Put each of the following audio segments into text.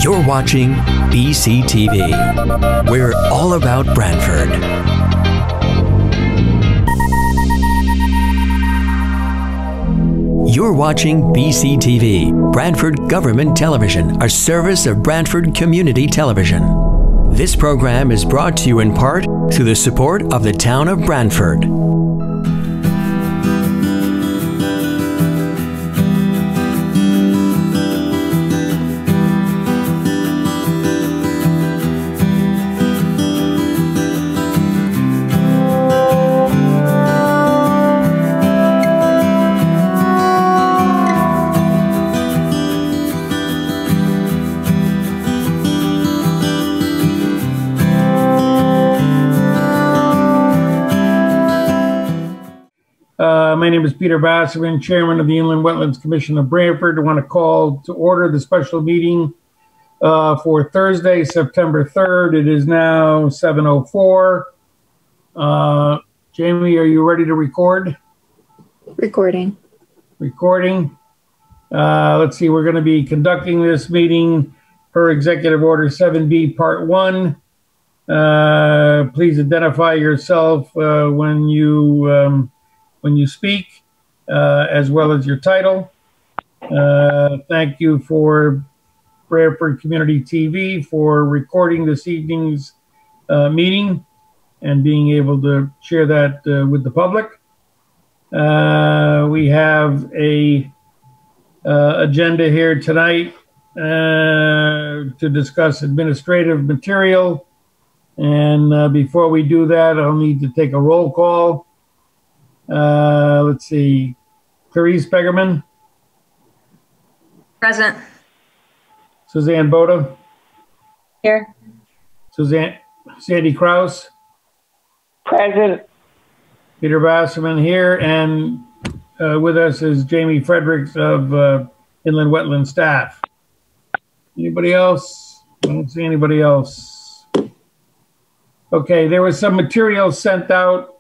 You're watching BCTV. We're all about Branford. You're watching BCTV, Branford Government Television, a service of Branford Community Television. This program is brought to you in part through the support of the town of Branford. My name is Peter Basserman, Chairman of the Inland Wetlands Commission of Branford. I want to call to order the special meeting for Thursday, September 3rd. It is now 7:04. Jamie, are you ready to record? Recording. Let's see, we're going to be conducting this meeting per Executive Order 7B, Part 1. Please identify yourself when you speak, as well as your title. Thank you for Branford Community TV for recording this evening's meeting and being able to share that with the public. We have a agenda here tonight to discuss administrative material. And before we do that, I'll need to take a roll call. Let's see. Clarice Beggerman. Present. Suzanne Boda. Here. Sandy Kraus. Present. Peter Basserman here. And with us is Jamie Fredericks of Inland Wetland staff. Anybody else? I don't see anybody else. Okay, there was some material sent out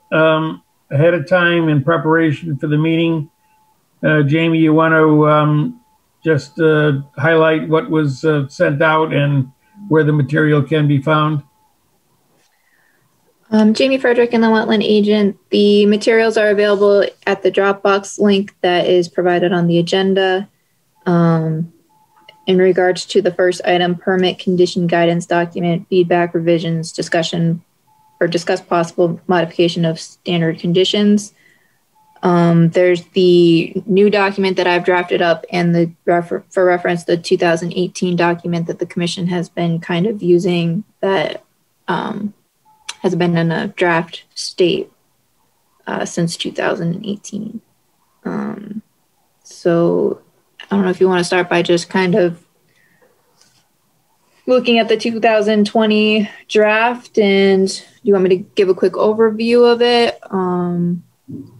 ahead of time in preparation for the meeting. Jamie, you want to just highlight what was sent out and where the material can be found? Jamie Frederick, Inland Wetland Agent. The materials are available at the Dropbox link that is provided on the agenda. In regards to the first item, permit condition guidance document, feedback revisions, discuss possible modification of standard conditions. There's the new document that I've drafted up and for reference, the 2018 document that the commission has been kind of using that has been in a draft state since 2018. So I don't know if you want to start by just kind of looking at the 2020 draft, and do you want me to give a quick overview of it?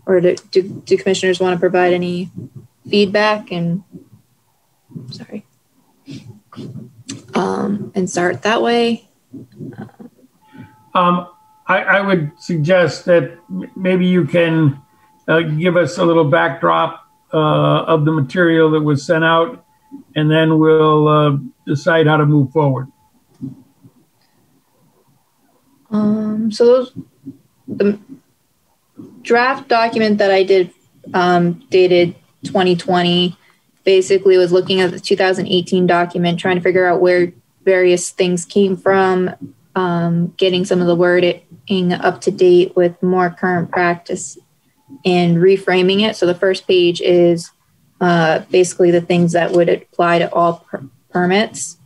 Or do commissioners want to provide any feedback and start that way? I would suggest that maybe you can give us a little backdrop of the material that was sent out, and then we'll decide how to move forward. So the draft document that I did dated 2020 basically was looking at the 2018 document, trying to figure out where various things came from, getting some of the wording up to date with more current practice and reframing it. So the first page is basically the things that would apply to all permits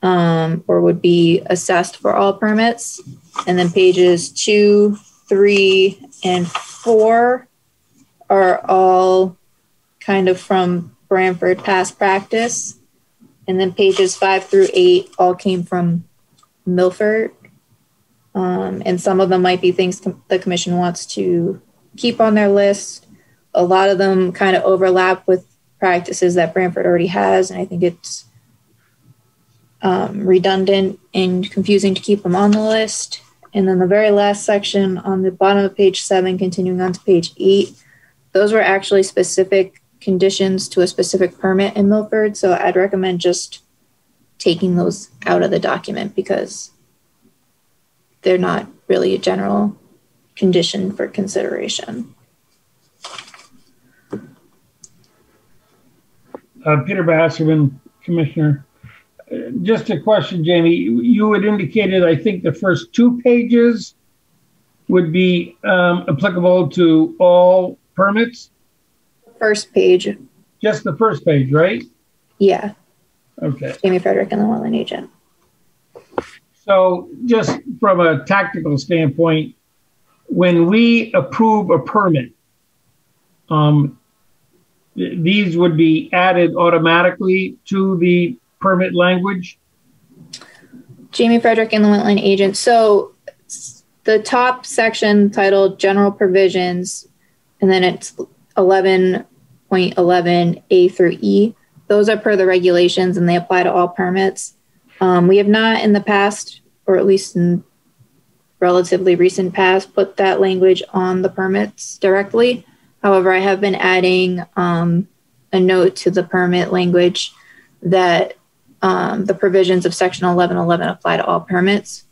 or would be assessed for all permits. And then pages 2, 3, and 4 are all kind of from Branford past practice. And then pages 5 through 8 all came from Milford. And some of them might be things the commission wants to keep on their list. A lot of them kind of overlap with practices that Branford already has. And I think it's redundant and confusing to keep them on the list. And then the very last section on the bottom of page 7, continuing on to page 8, those were actually specific conditions to a specific permit in Milford. So I'd recommend just taking those out of the document because they're not really a general condition for consideration. Peter Basserman, Commissioner. Just a question, Jamie. You had indicated, I think, the first 2 pages would be applicable to all permits? First page. Just the first page, right? Yeah. Okay. Jamie Frederick and the wetland agent. So just from a tactical standpoint, when we approve a permit, these would be added automatically to the permit language? Jamie Frederick and the wetland agent. So the top section titled General Provisions, and then it's 11.11 A through E. Those are per the regulations and they apply to all permits. We have not in the past, or at least in relatively recent past, put that language on the permits directly. However, I have been adding a note to the permit language that the provisions of section 1111 apply to all permits.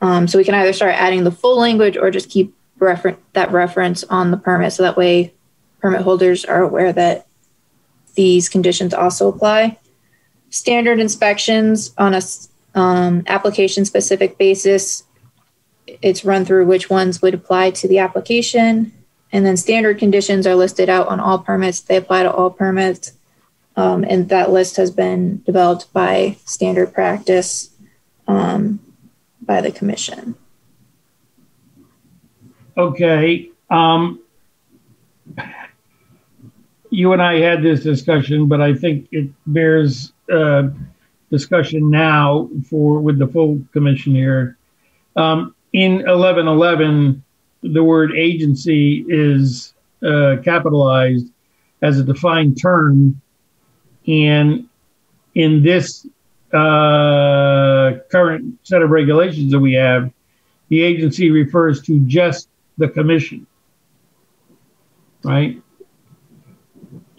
So we can either start adding the full language or just keep that reference on the permit so that way permit holders are aware that these conditions also apply. Standard inspections on a application specific basis, it's run through which ones would apply to the application. And then standard conditions are listed out on all permits. They apply to all permits. And that list has been developed by standard practice by the commission. Okay. You and I had this discussion, but I think it bears discussion now with the full commission here. In 1111, the word agency is capitalized as a defined term. And in this current set of regulations that we have, the agency refers to just the commission, right?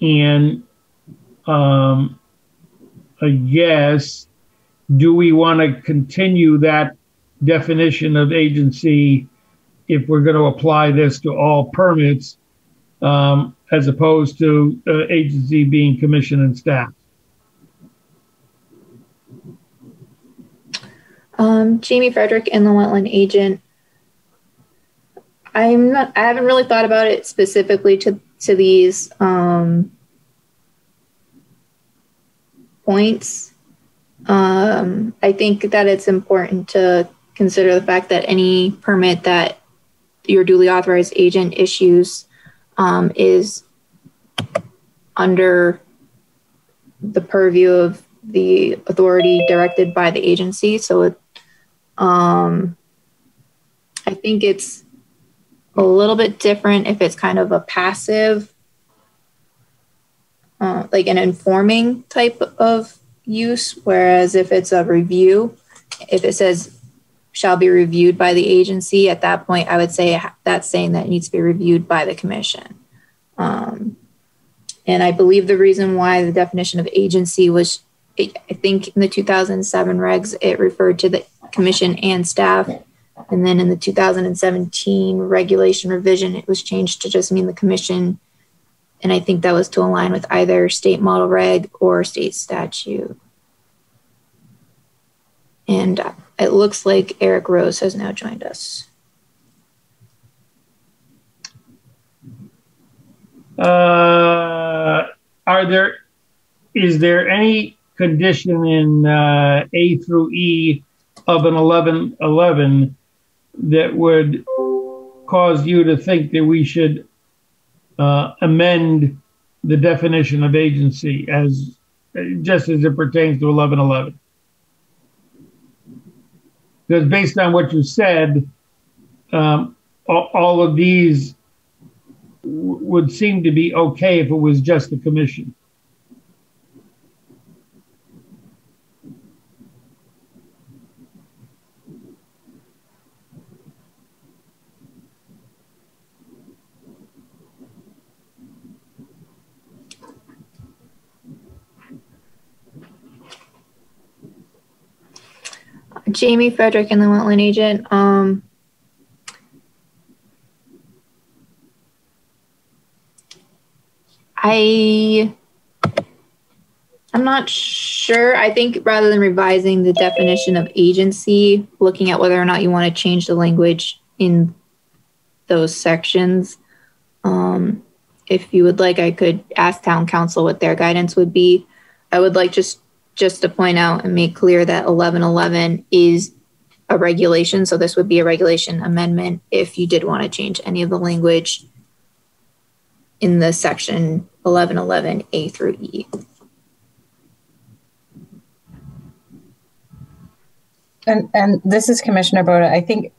And I guess, do we want to continue that definition of agency if we're going to apply this to all permits, as opposed to agency being commission and staff? Jamie Frederick and the wetland agent. I haven't really thought about it specifically to these points. I think that it's important to consider the fact that any permit that your duly authorized agent issues is under the purview of the authority directed by the agency. So I think it's a little bit different if it's kind of a passive, like an informing type of use, whereas if it's a review, if it says shall be reviewed by the agency, at that point I would say that's saying that it needs to be reviewed by the commission. And I believe the reason why the definition of agency was, I think in the 2007 regs, it referred to the commission and staff. And then in the 2017 regulation revision, it was changed to just mean the commission. And I think that was to align with either state model reg or state statute. And it looks like Eric Rose has now joined us. Is there any condition in A through E of an 1111 that would cause you to think that we should amend the definition of agency as just as it pertains to 1111? Because based on what you said, all of these would seem to be okay if it was just the commission. Jamie Frederick, and the wetland agent. I'm not sure. I think rather than revising the definition of agency, looking at whether or not you want to change the language in those sections. If you would like, I could ask town council what their guidance would be. I would like just to point out and make clear that 1111 is a regulation. So this would be a regulation amendment if you did want to change any of the language in the section 1111 A through E. And this is Commissioner Boda. I think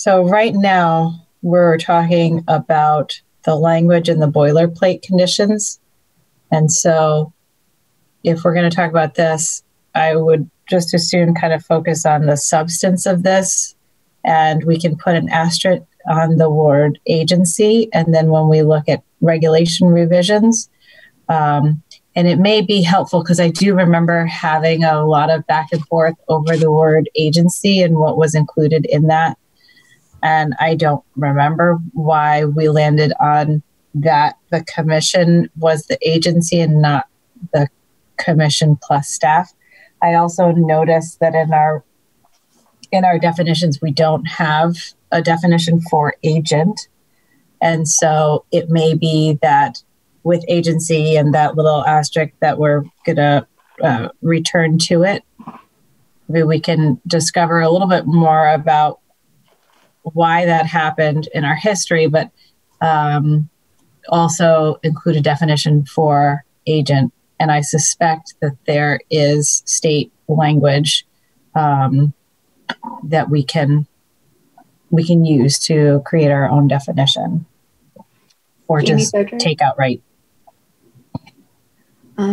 right now we're talking about the language and the boilerplate conditions. And so if we're going to talk about this, I would just as soon kind of focus on the substance of this, and we can put an asterisk on the word agency. And then when we look at regulation revisions, and it may be helpful because I do remember having a lot of back and forth over the word agency and what was included in that. And I don't remember why we landed on that the commission was the agency and not the commission plus staff. I also noticed that in our definitions, we don't have a definition for agent. And so it may be that with agency and that little asterisk that we're going to return to it, maybe we can discover a little bit more about why that happened in our history, but also include a definition for agent. And I suspect that there is state language that we can use to create our own definition, or Jamie just Frederick. take outright.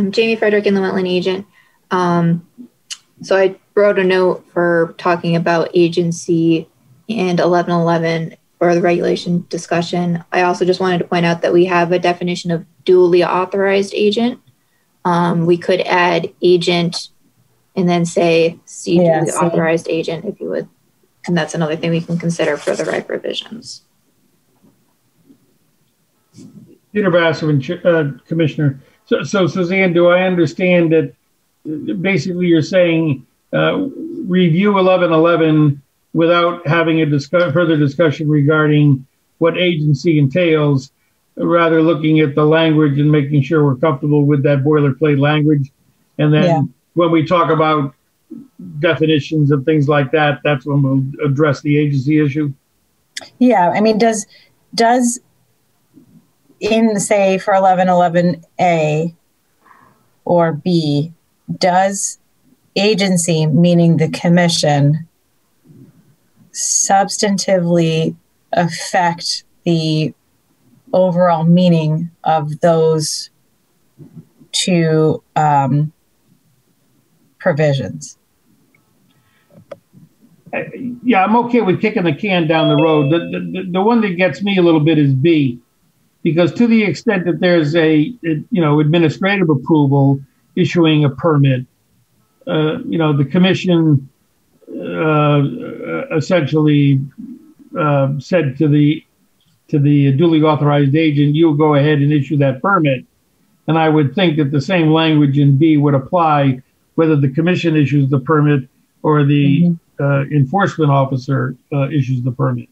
Jamie Frederick and the wetland agent. So I wrote a note for talking about agency and 1111 for the regulation discussion. I also just wanted to point out that we have a definition of duly authorized agent. We could add agent and then say duly authorized agent if you would. And that's another thing we can consider for the reg revisions. Peter Basserman, Commissioner. So Suzanne, do I understand that basically you're saying review 1111 without having a further discussion regarding what agency entails, rather looking at the language and making sure we're comfortable with that boilerplate language? And then when we talk about definitions and things like that, that's when we'll address the agency issue? Yeah, I mean, does in, say, for 1111A or B, does agency, meaning the commission, substantively affect the overall meaning of those two provisions? Yeah, I'm okay with kicking the can down the road. The one that gets me a little bit is B, because to the extent that there's administrative approval issuing a permit, the commission essentially said to the duly authorized agent, you'll go ahead and issue that permit. And I would think that the same language in B would apply whether the commission issues the permit or the enforcement officer issues the permit.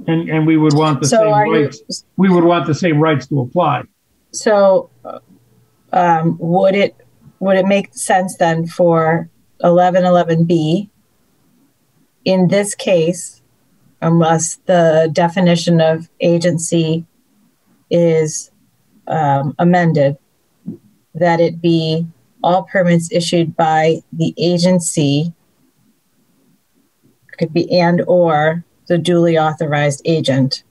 And we would want the same rights. We would want the same rights to apply. So, would it make sense then for 1111B in this case, unless the definition of agency is amended, that it be all permits issued by the agency, could be and or the duly authorized agent,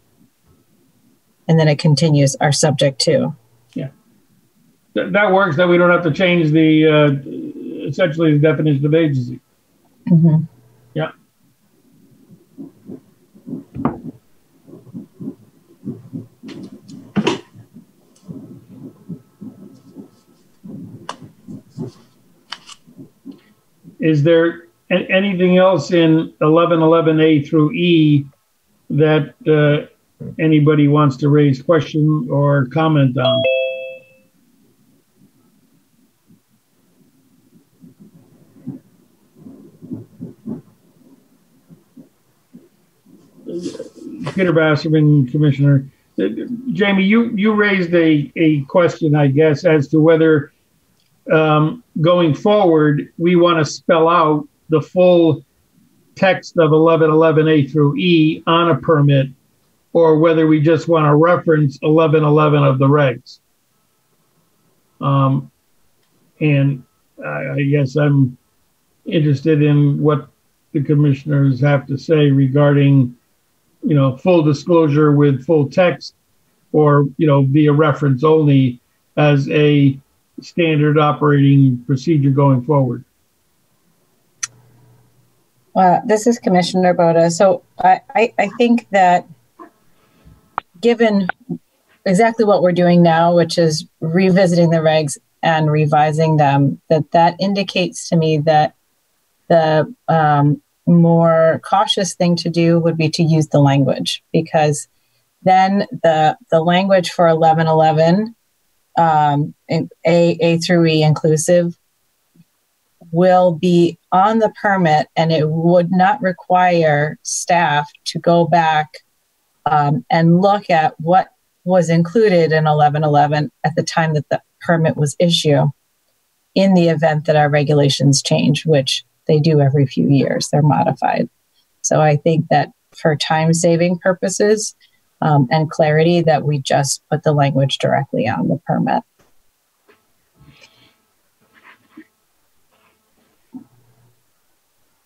and then it continues, are subject to. Yeah, that works. That we don't have to change the essentially the definition of agency. Mm-hmm. Yeah. Is there anything else in 1111A through E that anybody wants to raise question or comment on? Peter Basserman, Commissioner. Jamie, you raised a question, I guess, as to whether going forward we want to spell out the full text of 1111A through E on a permit, or whether we just want to reference 1111 of the regs. And I guess I'm interested in what the commissioners have to say regarding, full disclosure with full text, or, via reference only as a standard operating procedure going forward. This is Commissioner Boda. So I think that given exactly what we're doing now, which is revisiting the regs and revising them, that indicates to me that the more cautious thing to do would be to use the language, because then the language for 1111, A through E inclusive, will be on the permit, and it would not require staff to go back and look at what was included in 1111 at the time that the permit was issued, in the event that our regulations change, which they do every few years. They're modified. So I think that for time-saving purposes and clarity, that we just put the language directly on the permit.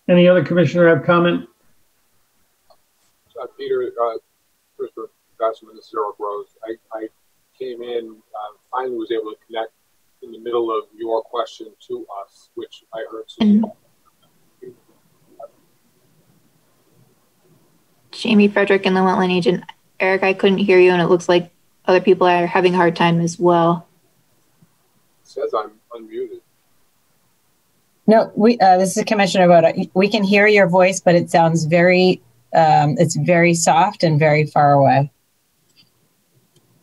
Any other commissioner have comment? Peter, Commissioner Basserman, this is Eric Rose. I came in, finally was able to connect in the middle of your question to us, which I heard. Jamie Frederick and the Wetland Agent. Eric, I couldn't hear you, and it looks like other people are having a hard time as well. It says I'm unmuted. No, this is Commissioner Boda. We can hear your voice, but it sounds very, it's very soft and very far away.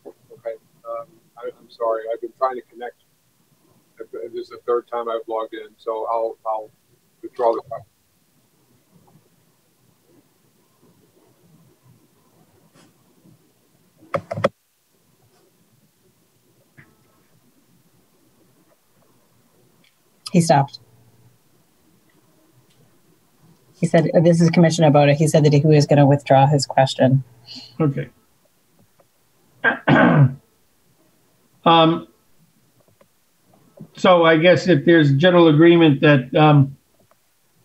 Okay, I'm sorry. I've been trying to connect. This is the third time I've logged in, so I'll withdraw the question. He stopped. He said, this is Commissioner Boda. He said that he was going to withdraw his question. Okay. So I guess if there's general agreement that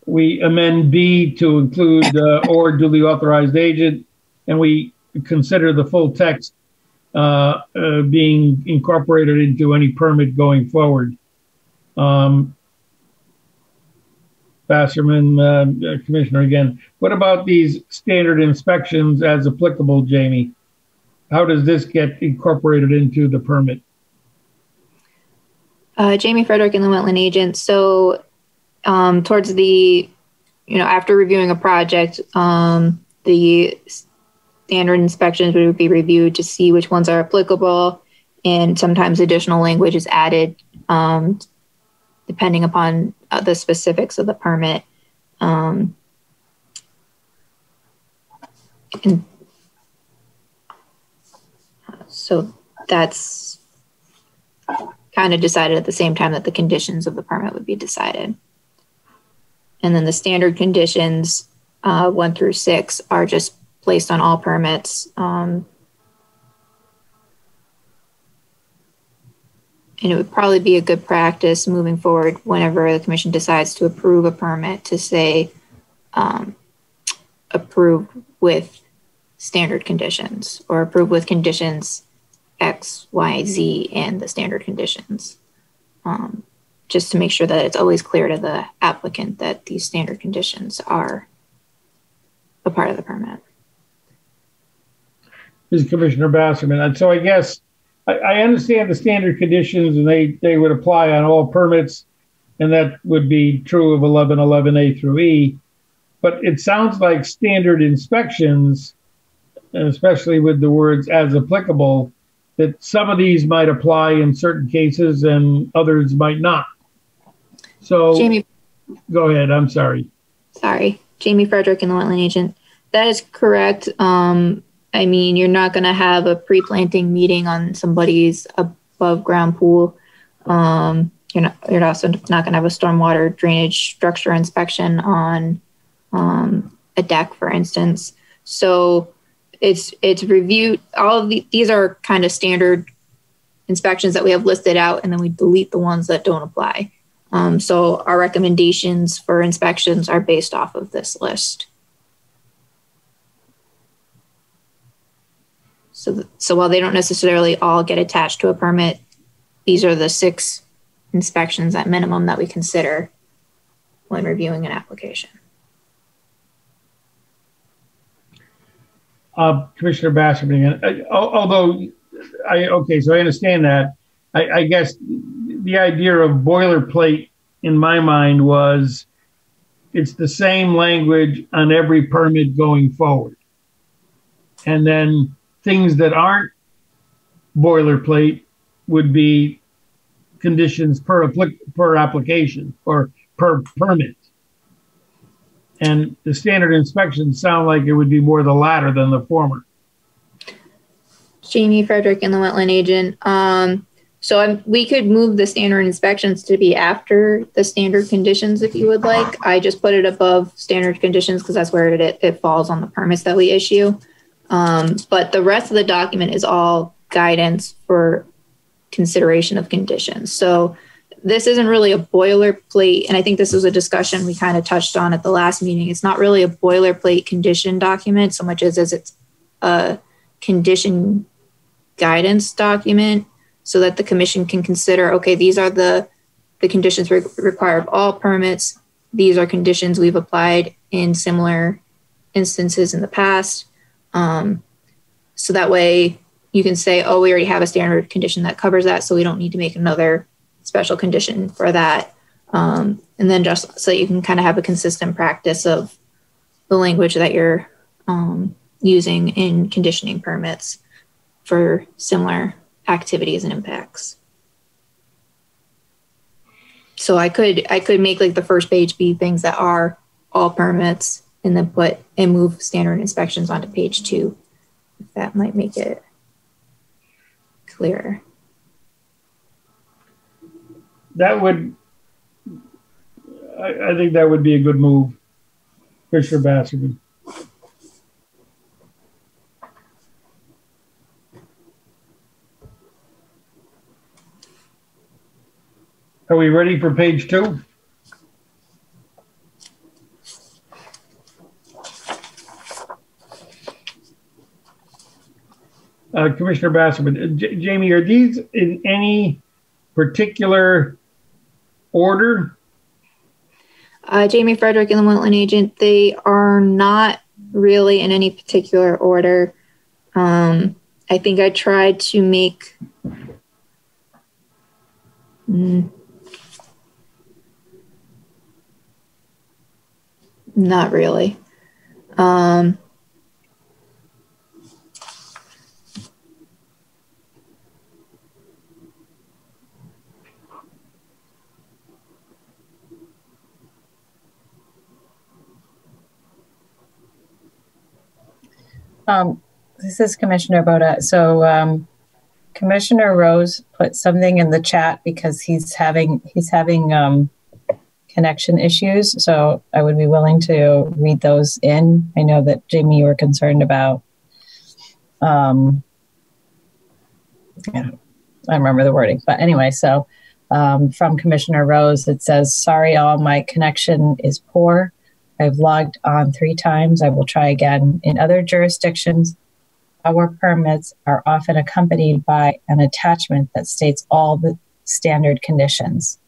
we amend B to include or duly authorized agent, and we consider the full text being incorporated into any permit going forward. Basserman, Commissioner again. What about these standard inspections as applicable, Jamie? How does this get incorporated into the permit? Jamie Frederick and the Wetland Agent. So towards the, after reviewing a project, the standard inspections would be reviewed to see which ones are applicable, and sometimes additional language is added depending upon the specifics of the permit. So that's kind of decided at the same time that the conditions of the permit would be decided. And then the standard conditions, 1 through 6, are just placed on all permits. And it would probably be a good practice moving forward whenever the commission decides to approve a permit to say approved with standard conditions, or approved with conditions X, Y, Z, and the standard conditions. Just to make sure that it's always clear to the applicant that these standard conditions are a part of the permit. This is Commissioner Basserman. And so I guess I understand the standard conditions, and they would apply on all permits. and that would be true of 1111A through E. But it sounds like standard inspections, and especially with the words as applicable, that some of these might apply in certain cases and others might not. So, Jamie, go ahead. I'm sorry. Sorry, Jamie Frederick in the Wetland Agent. That is correct. I mean, you're not going to have a pre-planting meeting on somebody's above ground pool. You're also not going to have a stormwater drainage structure inspection on a deck, for instance. So it's reviewed. All of these are kind of standard inspections that we have listed out, and then we delete the ones that don't apply. So our recommendations for inspections are based off of this list. So while they don't necessarily all get attached to a permit, these are the 6 inspections at minimum that we consider when reviewing an application. Commissioner Basserman, although so I understand that. I guess the idea of boilerplate in my mind was it's the same language on every permit going forward. And then things that aren't boilerplate would be conditions per application or per permit. And the standard inspections sound like it would be more the latter than the former. Jamie Frederick and the Wetland Agent. So we could move the standard inspections to be after the standard conditions if you would like. I just put it above standard conditions because that's where it falls on the permits that we issue. But the rest of the document is all guidance for consideration of conditions. So this isn't really a boilerplate, and I think this was a discussion we kind of touched on at the last meeting. It's not really a boilerplate condition document so much as it's a condition guidance document so that the commission can consider, okay, these are the conditions required of all permits. These are conditions we've applied in similar instances in the past. So that way you can say, oh, we already have a standard condition that covers that, so we don't need to make another special condition for that. And then just so you can kind of have a consistent practice of the language that you're using in conditioning permits for similar activities and impacts. So I could make like the first page be things that are all permits and then move standard inspections onto page 2. If that might make it clearer. That would, I think that would be a good move, Commissioner Basserman. Are we ready for page 2? Commissioner Basserman, Jamie, are these in any particular order? Jamie Frederick and the Wetland Agent, they are not really in any particular order. I think I tried to make not really. This is Commissioner Boda. So Commissioner Rose put something in the chat because he's having connection issues. So I would be willing to read those in. I know that Jamie, you were concerned about. Yeah, I remember the wording, but anyway. So from Commissioner Rose, it says, "Sorry, all my connection is poor. I've logged on 3 times. I will try again. In other jurisdictions, our permits are often accompanied by an attachment that states all the standard conditions.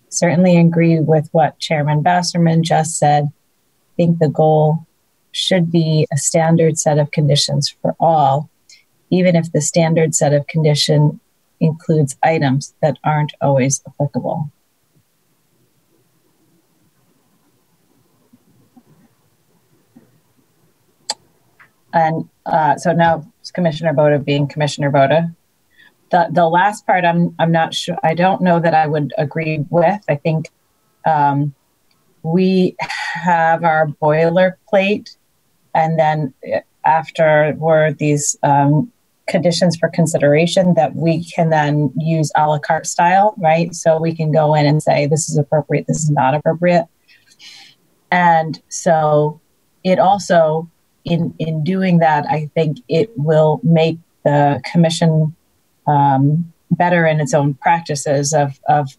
Certainly agree with what Chairman Basserman just said. I think the goal should be a standard set of conditions for all, even if the standard set of condition includes items that aren't always applicable." And so now it's Commissioner Boda being Commissioner Boda. The last part, I'm not sure. I don't know that I would agree with. I think we have our boilerplate, and then afterward, these conditions for consideration that we can then use a la carte style, right? So we can go in and say, this is appropriate, this is not appropriate. And so it also, in doing that, I think it will make the commission better in its own practices of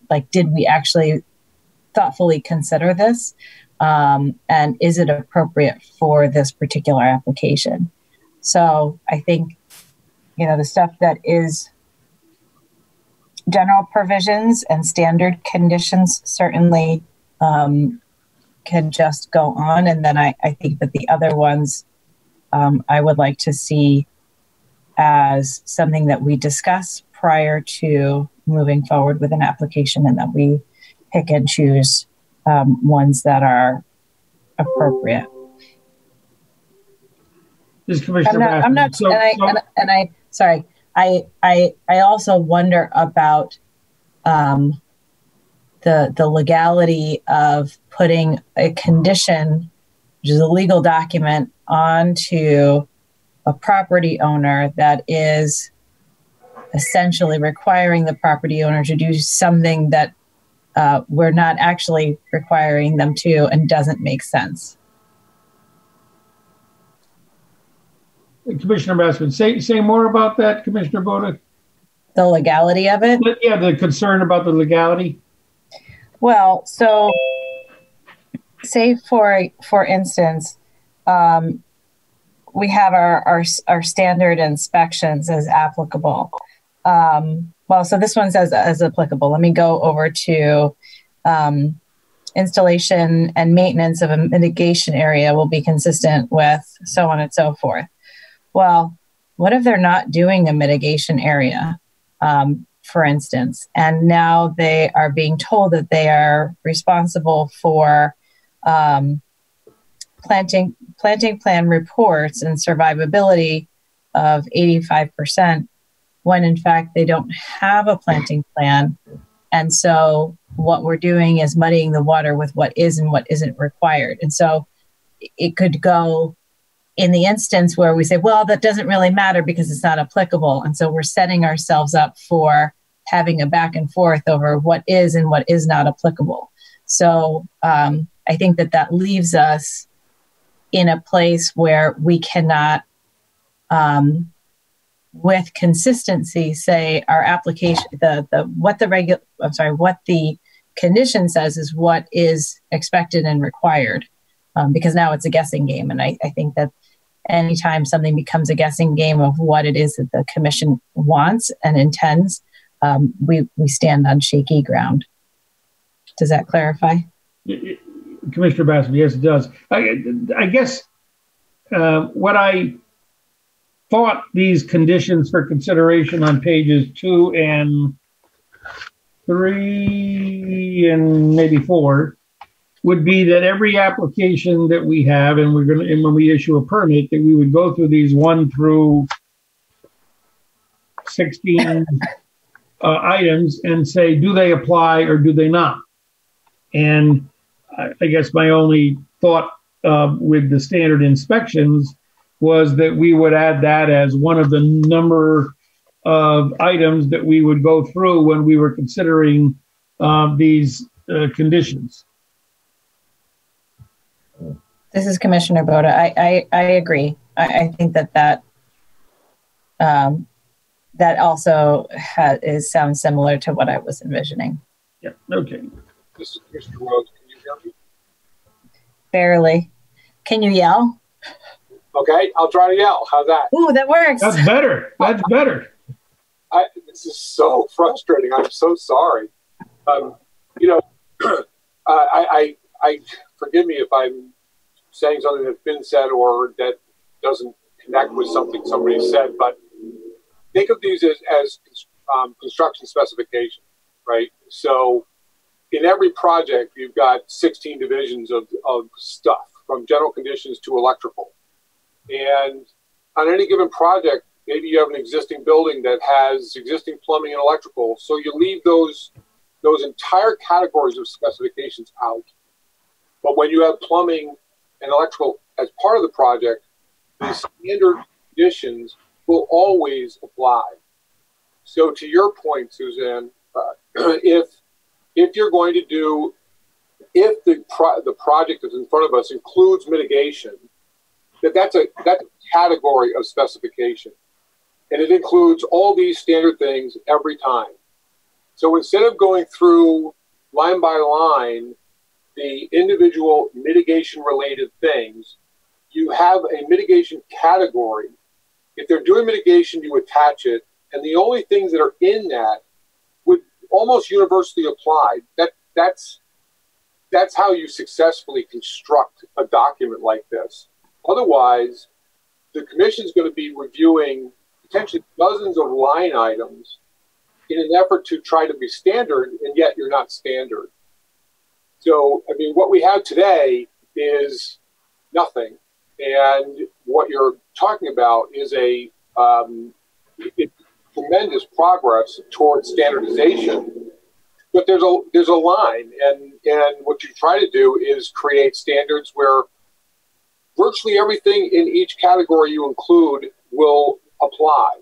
like, did we actually thoughtfully consider this? And is it appropriate for this particular application? So I think, the stuff that is general provisions and standard conditions certainly can just go on. And then I think that the other ones I would like to see as something that we discuss prior to moving forward with an application, and that we pick and choose ones that are appropriate. This Commissioner I'm not, sorry. I also wonder about the legality of putting a condition, which is a legal document, onto a property owner that is essentially requiring the property owner to do something that we're not actually requiring them to, and doesn't make sense. Commissioner Bassman, say more about that, Commissioner Boda. The legality of it? Yeah, the concern about the legality. Well, so say for instance, we have our standard inspections as applicable. Well, so this one says as applicable. Let me go over to installation and maintenance of a mitigation area will be consistent with so on and so forth. Well, what if they're not doing a mitigation area, for instance, and now they are being told that they are responsible for planting plan reports and survivability of 85%, when in fact they don't have a planting plan. And so what we're doing is muddying the water with what is and what isn't required. And so it could go in the instance where we say, well, that doesn't really matter because it's not applicable. And so we're setting ourselves up for having a back and forth over what is and what is not applicable. So I think that leaves us in a place where we cannot, with consistency, say our application, what the condition says is what is expected and required, because now it's a guessing game. And I think that anytime something becomes a guessing game of what it is that the commission wants and intends, we stand on shaky ground. Does that clarify? Commissioner Bassman, yes, it does. I guess what I thought these conditions for consideration on pages 2 and 3 and maybe 4 would be that every application that we have, and when we issue a permit, that we would go through these 1 through 16 items and say, do they apply or do they not? And I guess my only thought with the standard inspections was that we would add that as one of the number of items that we would go through when we were considering these conditions. This is Commissioner Boda. I agree. I think that also sounds similar to what I was envisioning. Yeah. Okay. This is Commissioner Rose. Can you hear me? Barely. Can you yell? Okay, I'll try to yell. How's that? Ooh, that works. That's better. That's better. This is so frustrating. I'm so sorry. I forgive me if I'm saying something that's been said or that doesn't connect with something somebody said, but think of these as construction specifications, right? So in every project, you've got 16 divisions of stuff, from general conditions to electrical. And on any given project, maybe you have an existing building that has existing plumbing and electrical, so you leave those entire categories of specifications out. But when you have plumbing and electrical as part of the project, the standard conditions will always apply. So to your point, Suzanne, if you're going to do, if the project that's in front of us includes mitigation, that's a category of specification, and it includes all these standard things every time. So instead of going through line by line the individual mitigation related things, you have a mitigation category. If they're doing mitigation, you attach it, and the only things that are in that would almost universally apply. That's how you successfully construct a document like this. Otherwise, the commission is going to be reviewing potentially dozens of line items in an effort to try to be standard, and yet you're not standard. So, I mean, what we have today is nothing. And what you're talking about is a tremendous progress towards standardization. But there's a line, and what you try to do is create standards where virtually everything in each category you include will apply.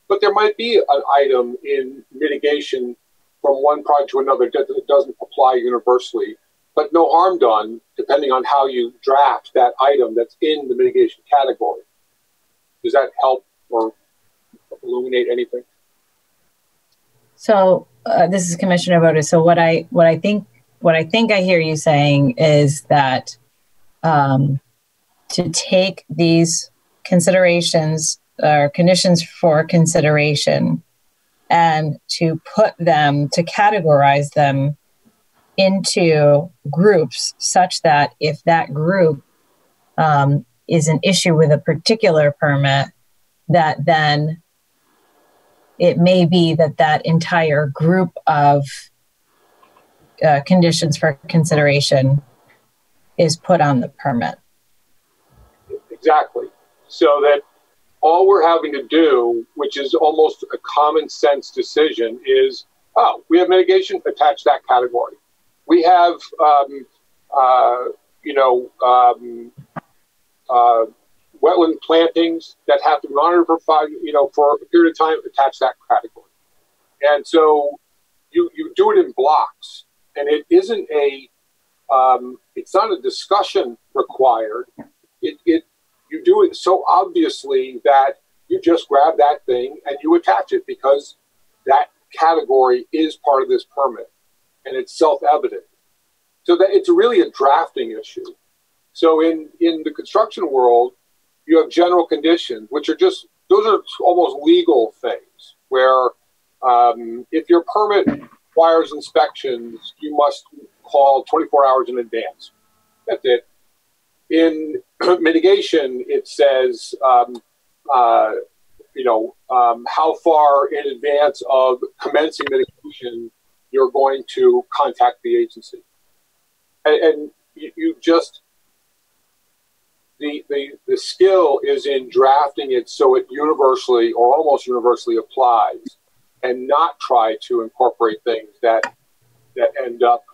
But there might be an item in mitigation from one project to another that doesn't apply universally, but no harm done depending on how you draft that item that's in the mitigation category. Does that help or illuminate anything? So this is Commissioner Boda. So what I think I hear you saying is that to take these considerations or conditions for consideration and to put them, to categorize them into groups such that if that group is an issue with a particular permit, that then it may be that entire group of conditions for consideration is put on the permit. Exactly. So that all we're having to do, which is almost a common sense decision, is, oh, we have mitigation, attach that category. We have, wetland plantings that have to be monitored for for a period of time, attach that category. And so you do it in blocks, and it isn't it's not a discussion required. You do it so obviously that you just grab that thing and you attach it because that category is part of this permit and it's self-evident. So that it's really a drafting issue. So in the construction world, you have general conditions, which are those are almost legal things where if your permit requires inspections, you must call 24 hours in advance. That's it. In mitigation, it says, how far in advance of commencing mitigation you're going to contact the agency. And you just, the skill is in drafting it so it universally or almost universally applies and not try to incorporate things that end up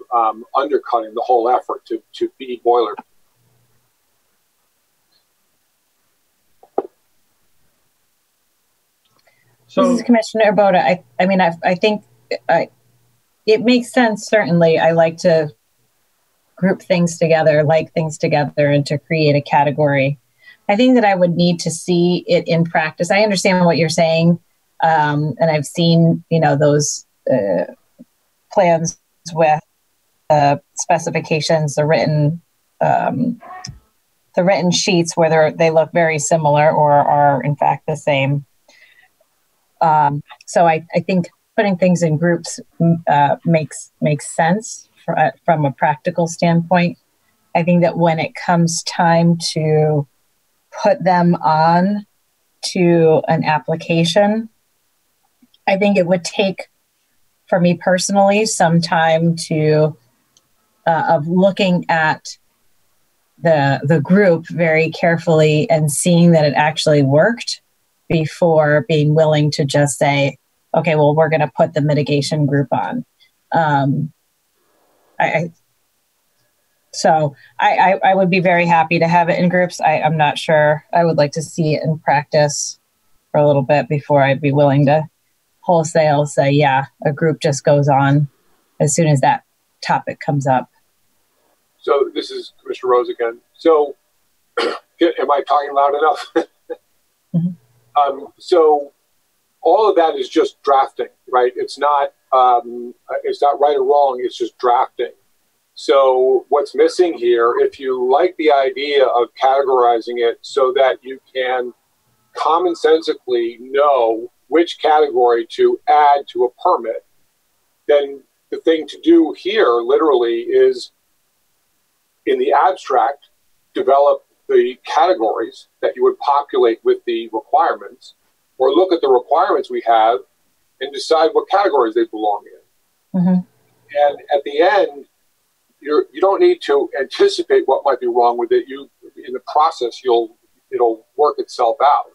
undercutting the whole effort to be boilerplate. So, this is Commissioner Boda. I think it makes sense, certainly. I like to group things together, and to create a category. I think that I would need to see it in practice. I understand what you're saying, and I've seen, those plans with specifications, the written sheets, whether they look very similar or are in fact the same. So I think putting things in groups makes sense from a practical standpoint. I think that when it comes time to put them on to an application, I think it would take, for me personally, some time of looking at the group very carefully and seeing that it actually worked before being willing to just say, okay, well, we're going to put the mitigation group on. So I would be very happy to have it in groups. I'm not sure. I would like to see it in practice for a little bit before I'd be willing to wholesale say, yeah, a group just goes on as soon as that topic comes up. So this is Commissioner Rose again. So am I talking loud enough? So all of that is just drafting, right? It's not right or wrong. It's just drafting. So what's missing here, if you like the idea of categorizing it so that you can commonsensically know which category to add to a permit, then the thing to do here literally is, in the abstract, develop the categories that you would populate with the requirements, or look at the requirements we have and decide what categories they belong in. And at the end, you don't need to anticipate what might be wrong with it. In the process, it'll work itself out.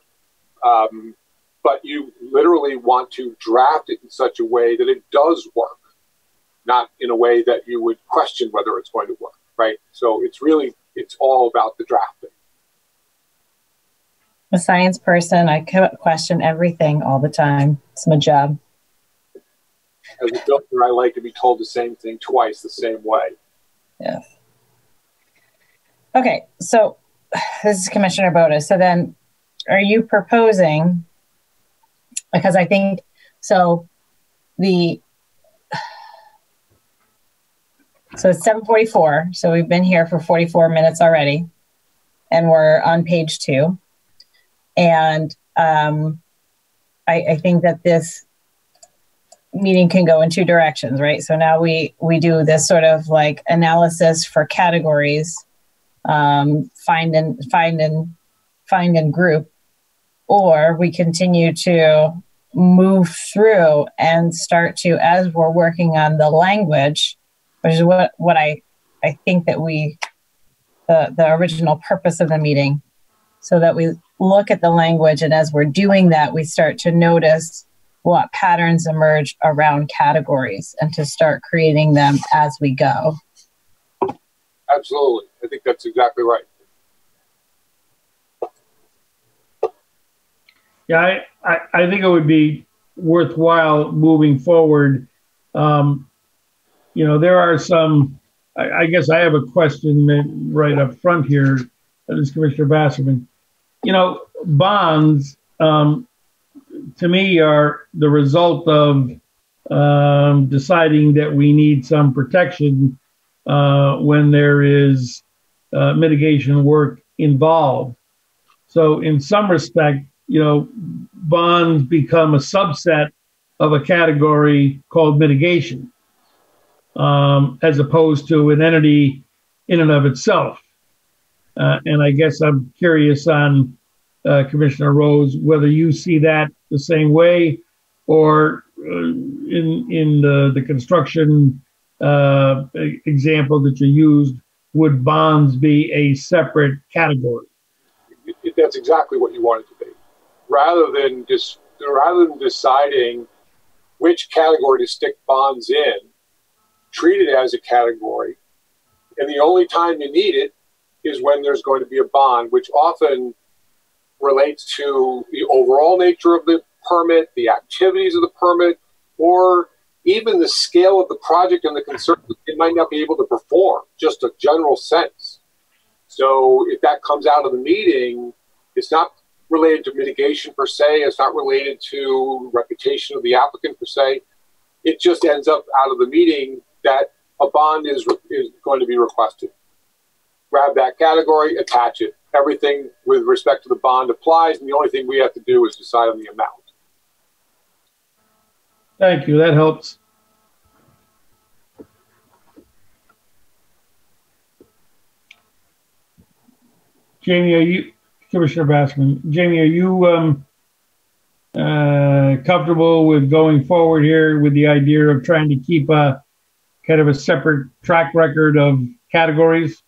But you literally want to draft it in such a way that it does work, not in a way that you would question whether it's going to work, right? So it's all about the drafting. A science person, I question everything all the time. It's my job. As a builder, I like to be told the same thing twice the same way. Yes. Okay, so this is Commissioner Boda. So then, are you proposing, because I think, so it's 7:44, so we've been here for 44 minutes already, and we're on page 2. And I think that this meeting can go in 2 directions, right? So now we do this sort of like analysis for categories, find and group, or we continue to move through and start to, as we're working on the language, which is what I think that the original purpose of the meeting, so that we look at the language, and as we're doing that, we start to notice what patterns emerge around categories and to start creating them as we go. Absolutely. I think that's exactly right. Yeah, I think it would be worthwhile moving forward. There are some, I guess I have a question right up front here. That is Commissioner Basserman. Bonds, to me, are the result of deciding that we need some protection when there is mitigation work involved. So in some respect, bonds become a subset of a category called mitigation, as opposed to an entity in and of itself. And I guess I'm curious on Commissioner Rose, whether you see that the same way, or in the construction example that you used, would bonds be a separate category? That's exactly what you want it to be. Rather than deciding which category to stick bonds in, treat it as a category, and the only time you need it is when there's going to be a bond, which often relates to the overall nature of the permit, the activities of the permit, or even the scale of the project and the concern it might not be able to perform, just a general sense. So if that comes out of the meeting, it's not related to mitigation per se, it's not related to reputation of the applicant per se. It just ends up out of the meeting that a bond is going to be requested. Grab that category, attach it. Everything with respect to the bond applies, and the only thing we have to do is decide on the amount. Thank you. That helps. Jamie, Commissioner Bassman, Jamie, are you comfortable with going forward here with the idea of trying to keep a kind of a separate track record of categories?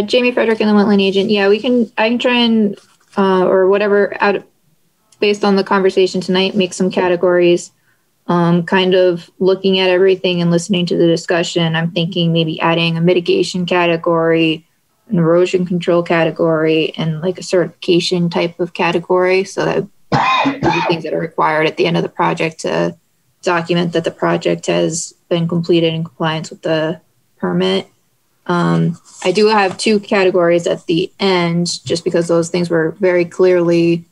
Jamie Frederick and the wetland agent. Yeah, I can try and, or whatever, based on the conversation tonight, make some categories, kind of looking at everything and listening to the discussion. I'm thinking maybe adding a mitigation category, an erosion control category, and like a certification type of category. So that the things that are required at the end of the project to document that the project has been completed in compliance with the permit. I do have 2 categories at the end, just because those things were very clearly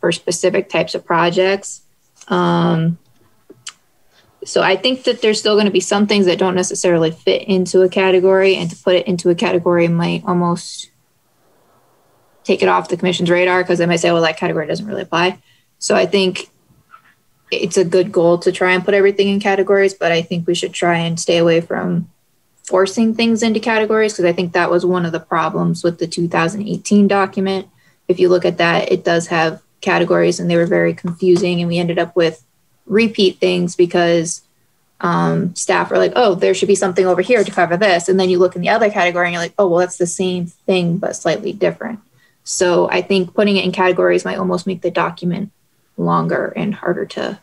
for specific types of projects. So I think that there's still going to be some things that don't necessarily fit into a category, and to put it into a category might almost take it off the commission's radar, because they might say, well, that category doesn't really apply. So I think it's a good goal to try and put everything in categories, but I think we should try and stay away from forcing things into categories, because I think that was one of the problems with the 2018 document. If you look at that, it does have categories, and they were very confusing, and we ended up with repeat things because staff were like, oh, there should be something over here to cover this. And then you look in the other category and you're like, oh, well, that's the same thing, but slightly different. So I think putting it in categories might almost make the document longer and harder to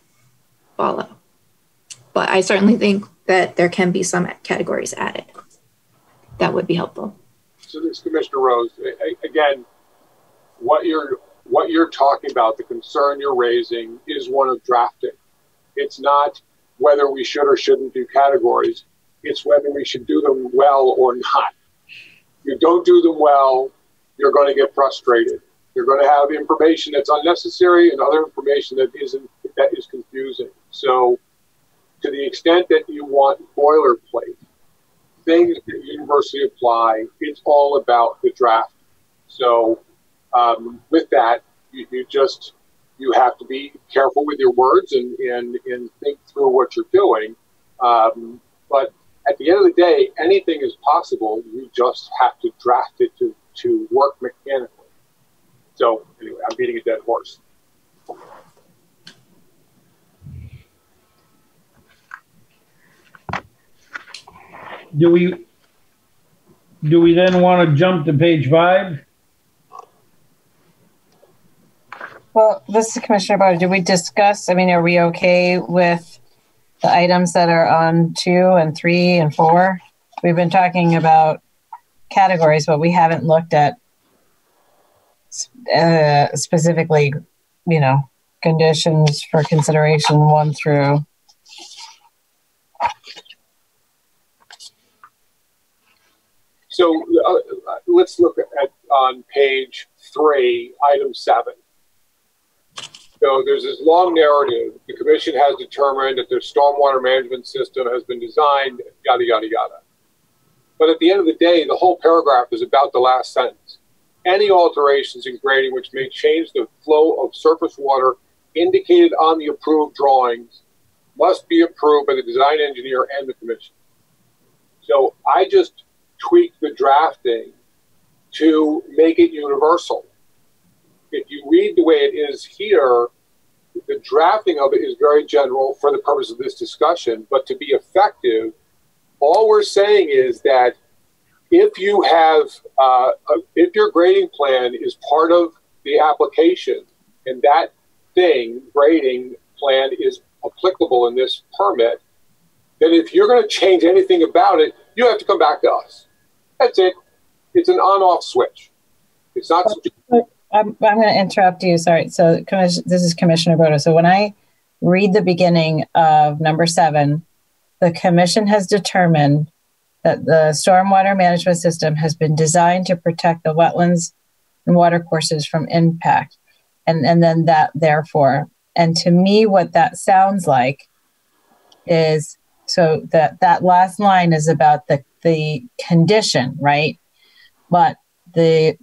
follow. But I certainly think that there can be some categories added. That would be helpful. So this, Commissioner Rose, again, what you're talking about, the concern you're raising, is one of drafting. It's not whether we should or shouldn't do categories. It's whether we should do them well or not. If you don't do them well, you're going to get frustrated. You're going to have information that's unnecessary and other information that is confusing. So to the extent that you want boilerplate, things that universally apply, it's all about the draft. So with that, you have to be careful with your words and think through what you're doing. But at the end of the day, anything is possible. You just have to draft it to work mechanically. So anyway, I'm beating a dead horse. Do we then want to jump to page 5? Well, this is Commissioner Boda. Did we discuss, are we okay with the items that are on 2 and 3 and 4? We've been talking about categories, but we haven't looked at specifically, conditions for consideration 1 through. So let's look at on page 3, item 7. So there's this long narrative. The commission has determined that their stormwater management system has been designed, yada, yada, yada. But at the end of the day, the whole paragraph is about the last sentence. Any alterations in grading which may change the flow of surface water indicated on the approved drawings must be approved by the design engineer and the commission. So I just tweaked the drafting to make it universal. If you read the way it is here, the drafting of it is very general for the purpose of this discussion, but to be effective, all we're saying is that if you have, if your grading plan is part of the application and that grading plan is applicable in this permit, then if you're going to change anything about it, you have to come back to us. That's it. It's an on-off switch. It's not. I'm going to interrupt you. Sorry. So this is Commissioner Boda. So when I read the beginning of number 7, the commission has determined that the stormwater management system has been designed to protect the wetlands and watercourses from impact. And then that therefore, and to me, what that sounds like is, so that last line is about the condition, right? But the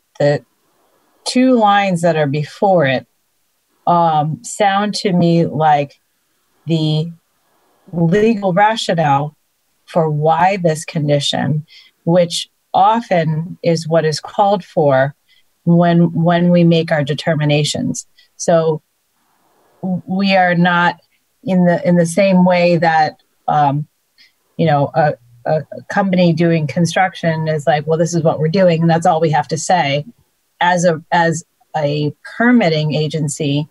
2 lines that are before it sound to me like the legal rationale for why this condition, which often is what is called for when we make our determinations. So we are not in the same way that a company doing construction is like, well, this is what we're doing, and that's all we have to say. As a permitting agency,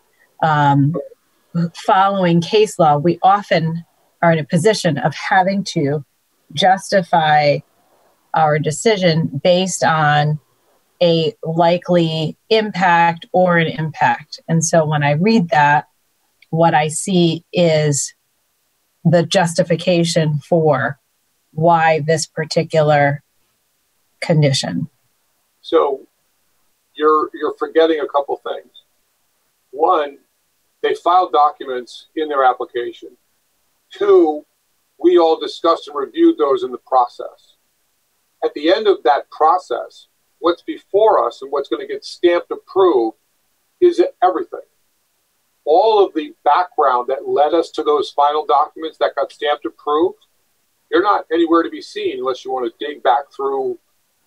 following case law, we often are in a position of having to justify our decision based on a likely impact or an impact. And so when I read that, what I see is the justification for why this particular condition. So you're forgetting a couple things. One, they filed documents in their application. Two, we all discussed and reviewed those in the process. At the end of that process, what's before us and what's going to get stamped approved is everything. All of the background that led us to those final documents that got stamped approved, they're not anywhere to be seen unless you want to dig back through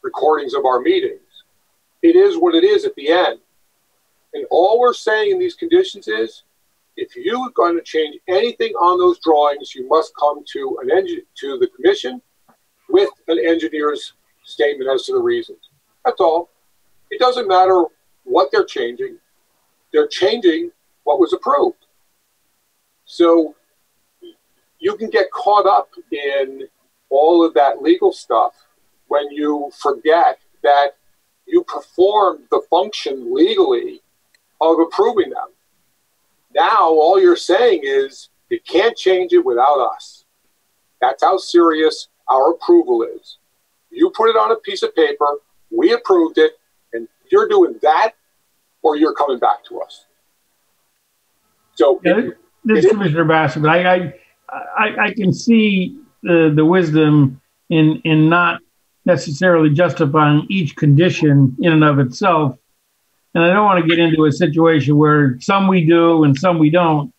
recordings of our meetings. It is what it is at the end. And all we're saying in these conditions is, if you are going to change anything on those drawings, you must come to the commission with an engineer's statement as to the reasons. That's all. It doesn't matter what they're changing. They're changing what was approved. So you can get caught up in all of that legal stuff when you forget that you performed the function legally of approving them. Now, all you're saying is you can't change it without us. That's how serious our approval is. You put it on a piece of paper, we approved it, and you're doing that, or you're coming back to us. So, this is Commissioner Bassett, but I can see the wisdom in not necessarily justifying each condition in and of itself. And I don't want to get into a situation where some we do and some we don't.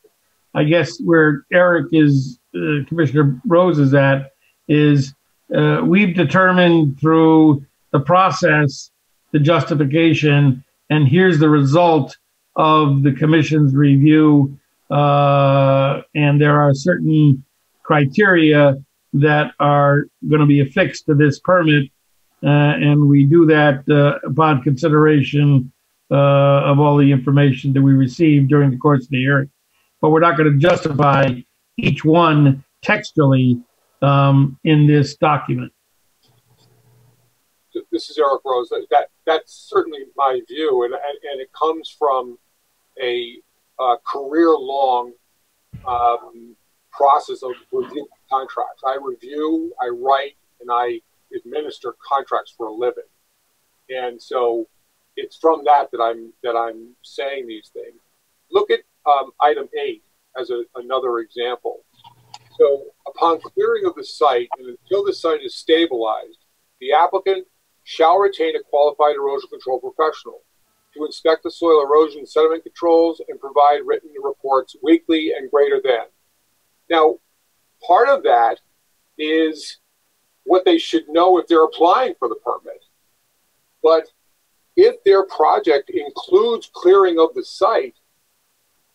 I guess where Eric is, Commissioner Rose is at, is we've determined through the process, the justification, and here's the result of the commission's review. And there are certain criteria that are going to be affixed to this permit. And we do that upon consideration of all the information that we received during the course of the hearing. But we're not going to justify each one textually in this document. This is Eric Rose. That's certainly my view, and it comes from a career-long process of reviewing contracts. I review, I write, and I administer contracts for a living, and so it's from that I'm saying these things. Look at item 8 as another example. So upon clearing of the site and until the site is stabilized, the applicant shall retain a qualified erosion control professional to inspect the soil erosion and sediment controls and provide written reports weekly and greater than. Now, part of that is what they should know if they're applying for the permit. But if their project includes clearing of the site,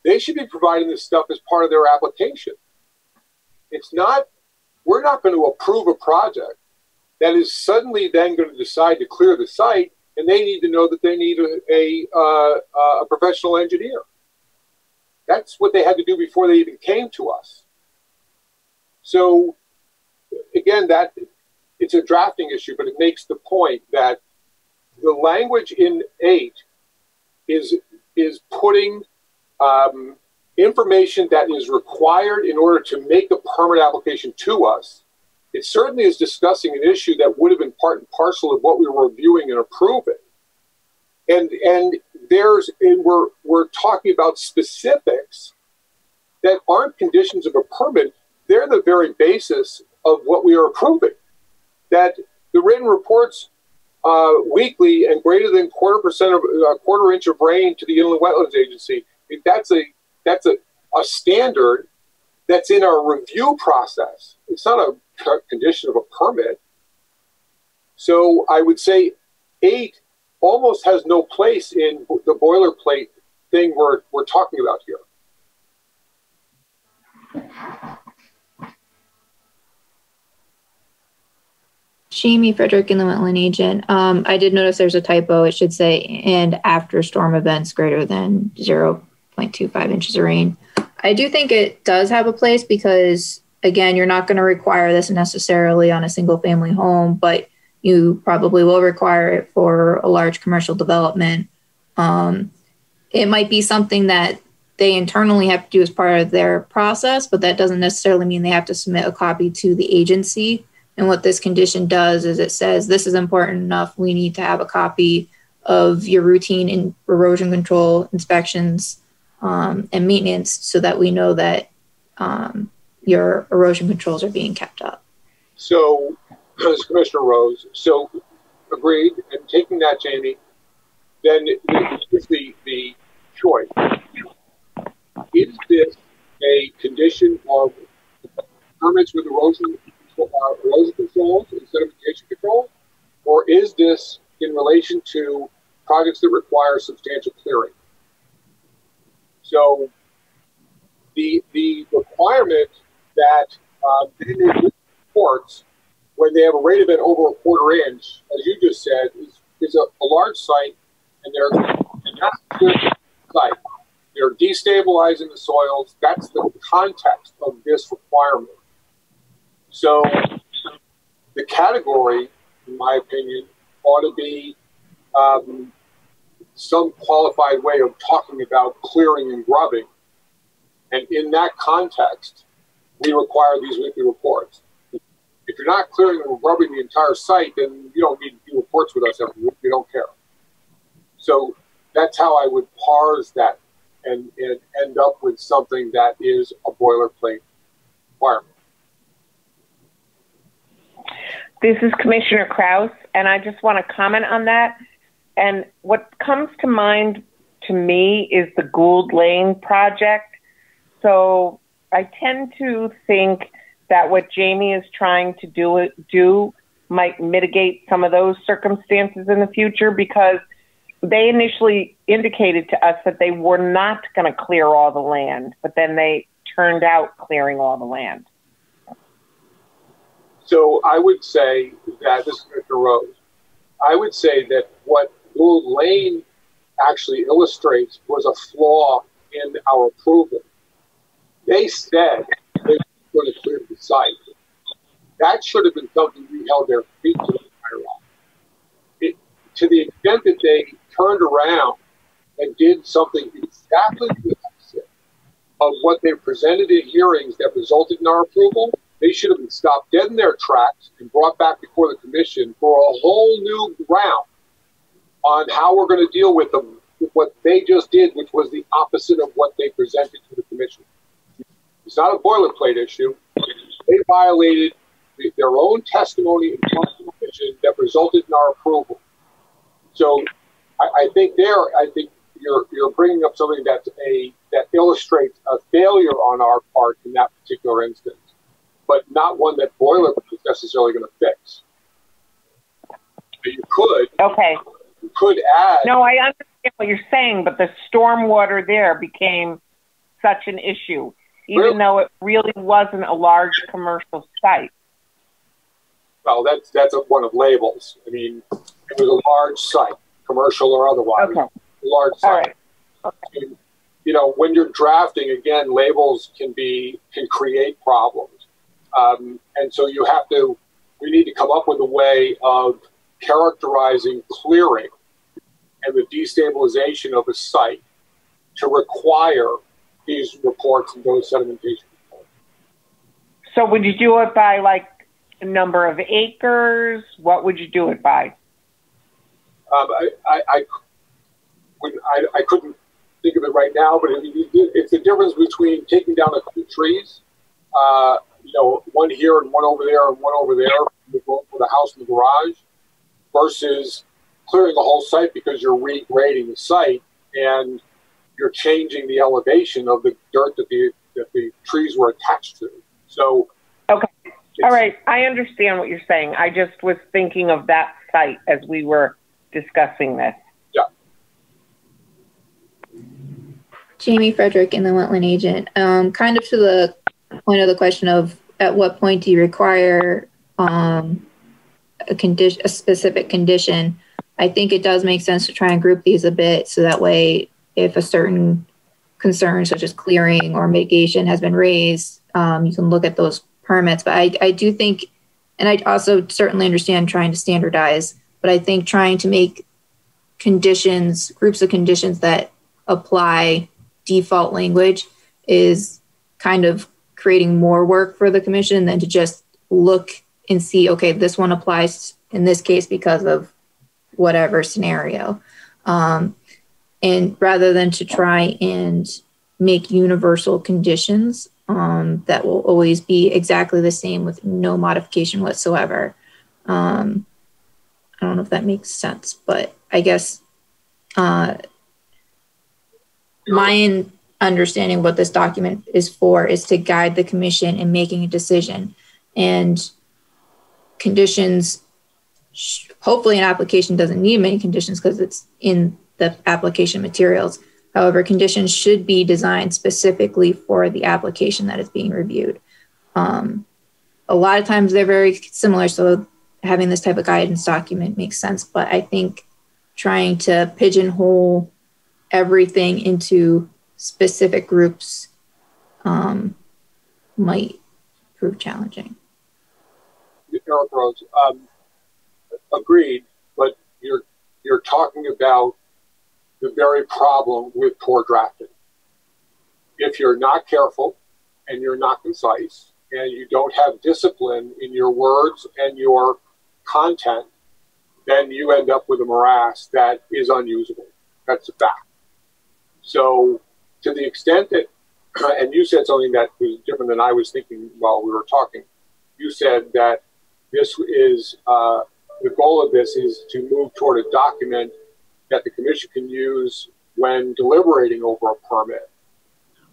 they should be providing this stuff as part of their application. It's not, we're not going to approve a project that is suddenly then going to decide to clear the site, and they need to know that they need a professional engineer. That's what they had to do before they even came to us. So again, that it's a drafting issue, but it makes the point that the language in 8 is putting information that is required in order to make a permit application to us. It certainly is discussing an issue that would have been part and parcel of what we were reviewing and approving. And we're talking about specifics that aren't conditions of a permit. They're the very basis of what we are approving. That the written reports weekly and greater than quarter inch of rain to the Inland Wetlands Agency. That's a standard that's in our review process. It's not a condition of a permit. So I would say 8 almost has no place in the boilerplate thing we're talking about here. Jamie Frederick in the Wetland Agent. I did notice there's a typo. It should say, and after storm events greater than 0.25 inches of rain. I do think it does have a place because, again, you're not going to require this necessarily on a single family home, but you probably will require it for a large commercial development. It might be something that they internally have to do as part of their process, but that doesn't necessarily mean they have to submit a copy to the agency. And what this condition does is it says, this is important enough. We need to have a copy of your routine erosion control inspections and maintenance so that we know that your erosion controls are being kept up. So, as Commissioner Rose, so agreed, and taking that, Jamie, then here's the choice. Is this a condition of permits with erosion controls and sedimentation control, or is this in relation to projects that require substantial clearing? So the requirement that they make reports when they have a rate event over a quarter-inch, as you just said, is a large site, and they're not a good site. They're destabilizing the soils. That's the context of this requirement. So the category, in my opinion, ought to be some qualified way of talking about clearing and grubbing. And in that context, we require these weekly reports. If you're not clearing and grubbing the entire site, then you don't need to do reports with us every week. We don't care. So that's how I would parse that and end up with something that is a boilerplate requirement. This is Commissioner Kraus, and I just want to comment on that. And what comes to mind to me is the Gould Lane project. So I tend to think that what Jamie is trying to do might mitigate some of those circumstances in the future, because they initially indicated to us that they were not going to clear all the land, but then they turned out clearing all the land. So I would say that, this is Commissioner Rose, I would say that what Gould Lane actually illustrates was a flaw in our approval. They said they were going to clear the site. That should have been something we held their feet to the fire on. To the extent that they turned around and did something exactly the opposite of what they presented in hearings that resulted in our approval, they should have been stopped dead in their tracks and brought back before the commission for a whole new round on how we're going to deal with them, with what they just did, which was the opposite of what they presented to the commission. It's not a boilerplate issue. They violated their own testimony in front of the commission that resulted in our approval. So I think you're bringing up something that illustrates a failure on our part in that particular instance, but not one that boilerplate is necessarily going to fix. But you could add. No, I understand what you're saying, but the stormwater there became such an issue, even though it really wasn't a large commercial site. Well, that's one of labels. I mean, it was a large site, commercial or otherwise. Okay. A large site. All right. Okay. And, you know, when you're drafting, again, labels can create problems, and so we need to come up with a way of characterizing clearing and the destabilization of a site to require these reports and those sedimentation reports. So would you do it by like a number of acres? What would you do it by? I couldn't think of it right now, but it's the difference between taking down a few trees, one here and one over there and one over there for the house and the garage, versus clearing the whole site because you're regrading the site and you're changing the elevation of the dirt that the trees were attached to. So, okay. All right. I understand what you're saying. I just was thinking of that site as we were discussing this. Yeah. Jamie Frederick in the Wetland Agent. Kind of to the point of the question of at what point do you require a specific condition, I think it does make sense to try and group these a bit so that way if a certain concern such as clearing or mitigation has been raised, you can look at those permits. But I do think, and I also certainly understand trying to standardize, but I think trying to make conditions, groups of conditions that apply default language is kind of creating more work for the commission than to just look and see, okay, this one applies in this case because of whatever scenario. And rather than to try and make universal conditions that will always be exactly the same with no modification whatsoever. I don't know if that makes sense, but I guess my understanding what this document is for is to guide the commission in making a decision. And conditions, hopefully an application doesn't need many conditions because it's in the application materials. However, conditions should be designed specifically for the application that is being reviewed. A lot of times they're very similar, so having this type of guidance document makes sense, but I think trying to pigeonhole everything into specific groups might prove challenging. Eric Rose, agreed, but you're talking about the very problem with poor drafting. If you're not careful and you're not concise and you don't have discipline in your words and your content, then you end up with a morass that is unusable. That's a fact. So to the extent that, and you said something that was different than I was thinking while we were talking, you said that this is, the goal of this is to move toward a document that the commission can use when deliberating over a permit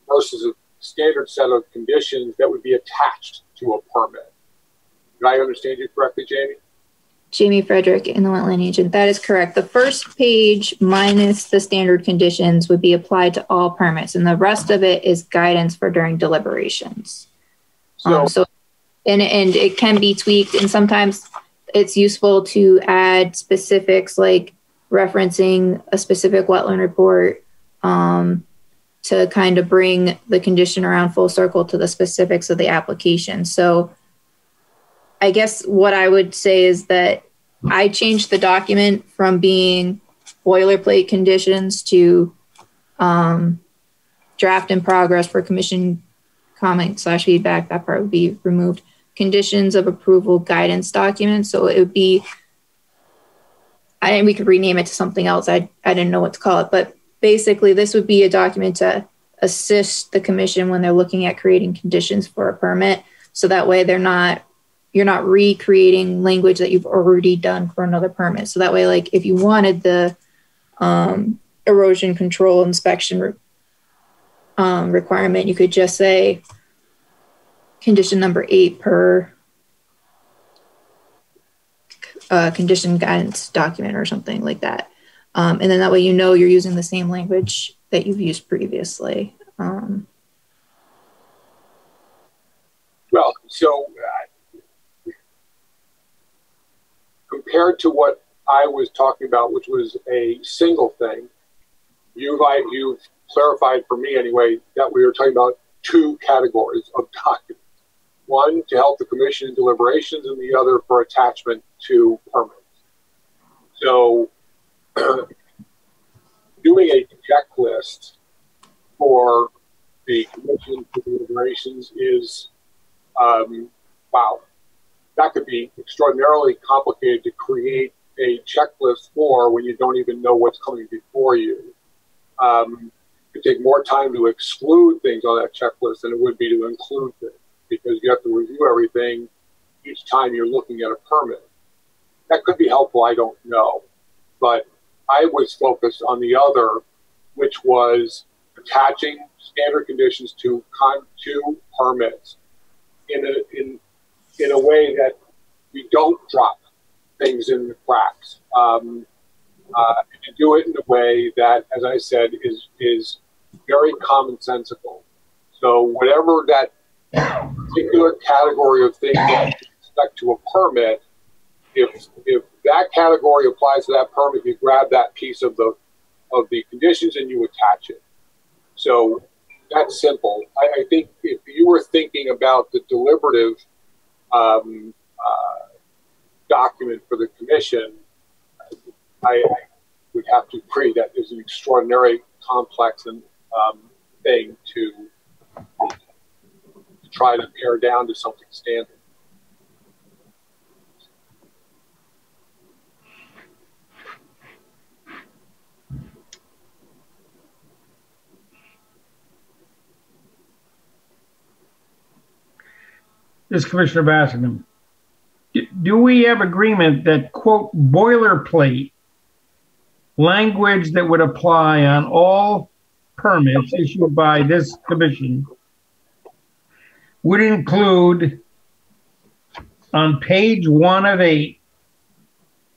versus a standard set of conditions that would be attached to a permit. Did I understand you correctly, Jamie? Jamie Frederick, in the Wetland Agent. That is correct. The first page minus the standard conditions would be applied to all permits, and the rest of it is guidance for during deliberations. And it can be tweaked, and sometimes it's useful to add specifics like referencing a specific wetland report to kind of bring the condition around full circle to the specifics of the application. So I guess what I would say is that I changed the document from being boilerplate conditions to draft in progress for commission comment / feedback. That part would be removed. Conditions of approval guidance document. So it would be, we could rename it to something else. I didn't know what to call it, but basically this would be a document to assist the commission when they're looking at creating conditions for a permit. So that way you're not recreating language that you've already done for another permit. So that way, like if you wanted the erosion control inspection requirement, you could just say condition number 8 per condition guidance document or something like that. And then that way you know you're using the same language that you've used previously. Well, so compared to what I was talking about, which was a single thing, you've clarified for me anyway that we were talking about 2 categories of documents. One to help the commission in deliberations and the other for attachment to permits. So doing a checklist for the commission for deliberations is, wow, that could be extraordinarily complicated to create a checklist for when you don't even know what's coming before you. It could take more time to exclude things on that checklist than it would be to include things, because you have to review everything each time you're looking at a permit. That could be helpful, I don't know. But I was focused on the other, which was attaching standard conditions to permits in a way that we don't drop things in the cracks. And to do it in a way that, as I said, is very commonsensical. So whatever that particular category of things that you expect to a permit, if that category applies to that permit, you grab that piece of the conditions and you attach it. So that's simple. I think if you were thinking about the deliberative document for the commission, I would have to agree that is an extraordinary complex and thing to try to pare down to something standard. This is Commissioner Basserman. Do we have agreement that, quote, boilerplate language that would apply on all permits issued by this commission would include on page 1 of 8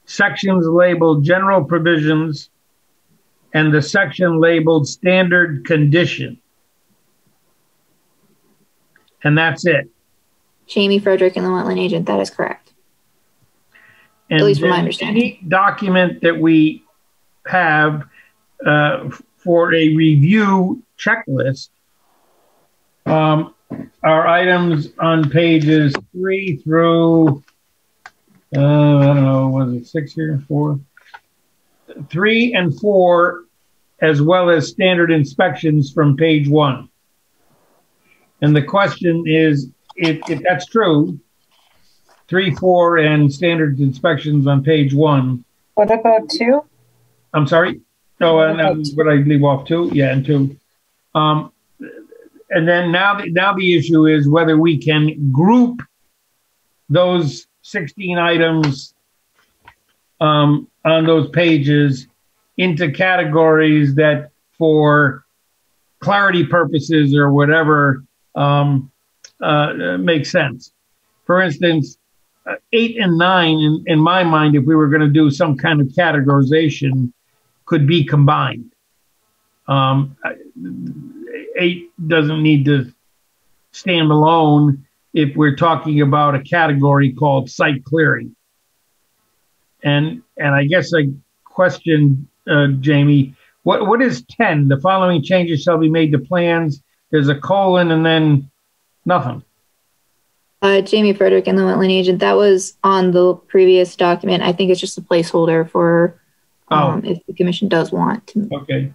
sections labeled general provisions and the section labeled standard condition? And that's it. Jamie Frederick and the wetland agent, that is correct. And at least from my understanding. Any document that we have for a review checklist are items on pages 3 through, I don't know, was it 6 here, 4? 3 and 4, as well as standard inspections from page 1. And the question is, if that's true, 3, 4, and standard inspections on page 1. What about 2? I'm sorry? Oh, and would I leave off 2? Yeah, and 2. And then now the issue is whether we can group those 16 items on those pages into categories that, for clarity purposes or whatever, makes sense. For instance, 8 and 9, in my mind, if we were going to do some kind of categorization, could be combined. 8 doesn't need to stand alone if we're talking about a category called site clearing. And I guess I question, Jamie, what is 10? The following changes shall be made to plans. There's a colon and then nothing. Jamie Frederick and the wetland agent, that was on the previous document. I think it's just a placeholder for if the commission does want to. Okay.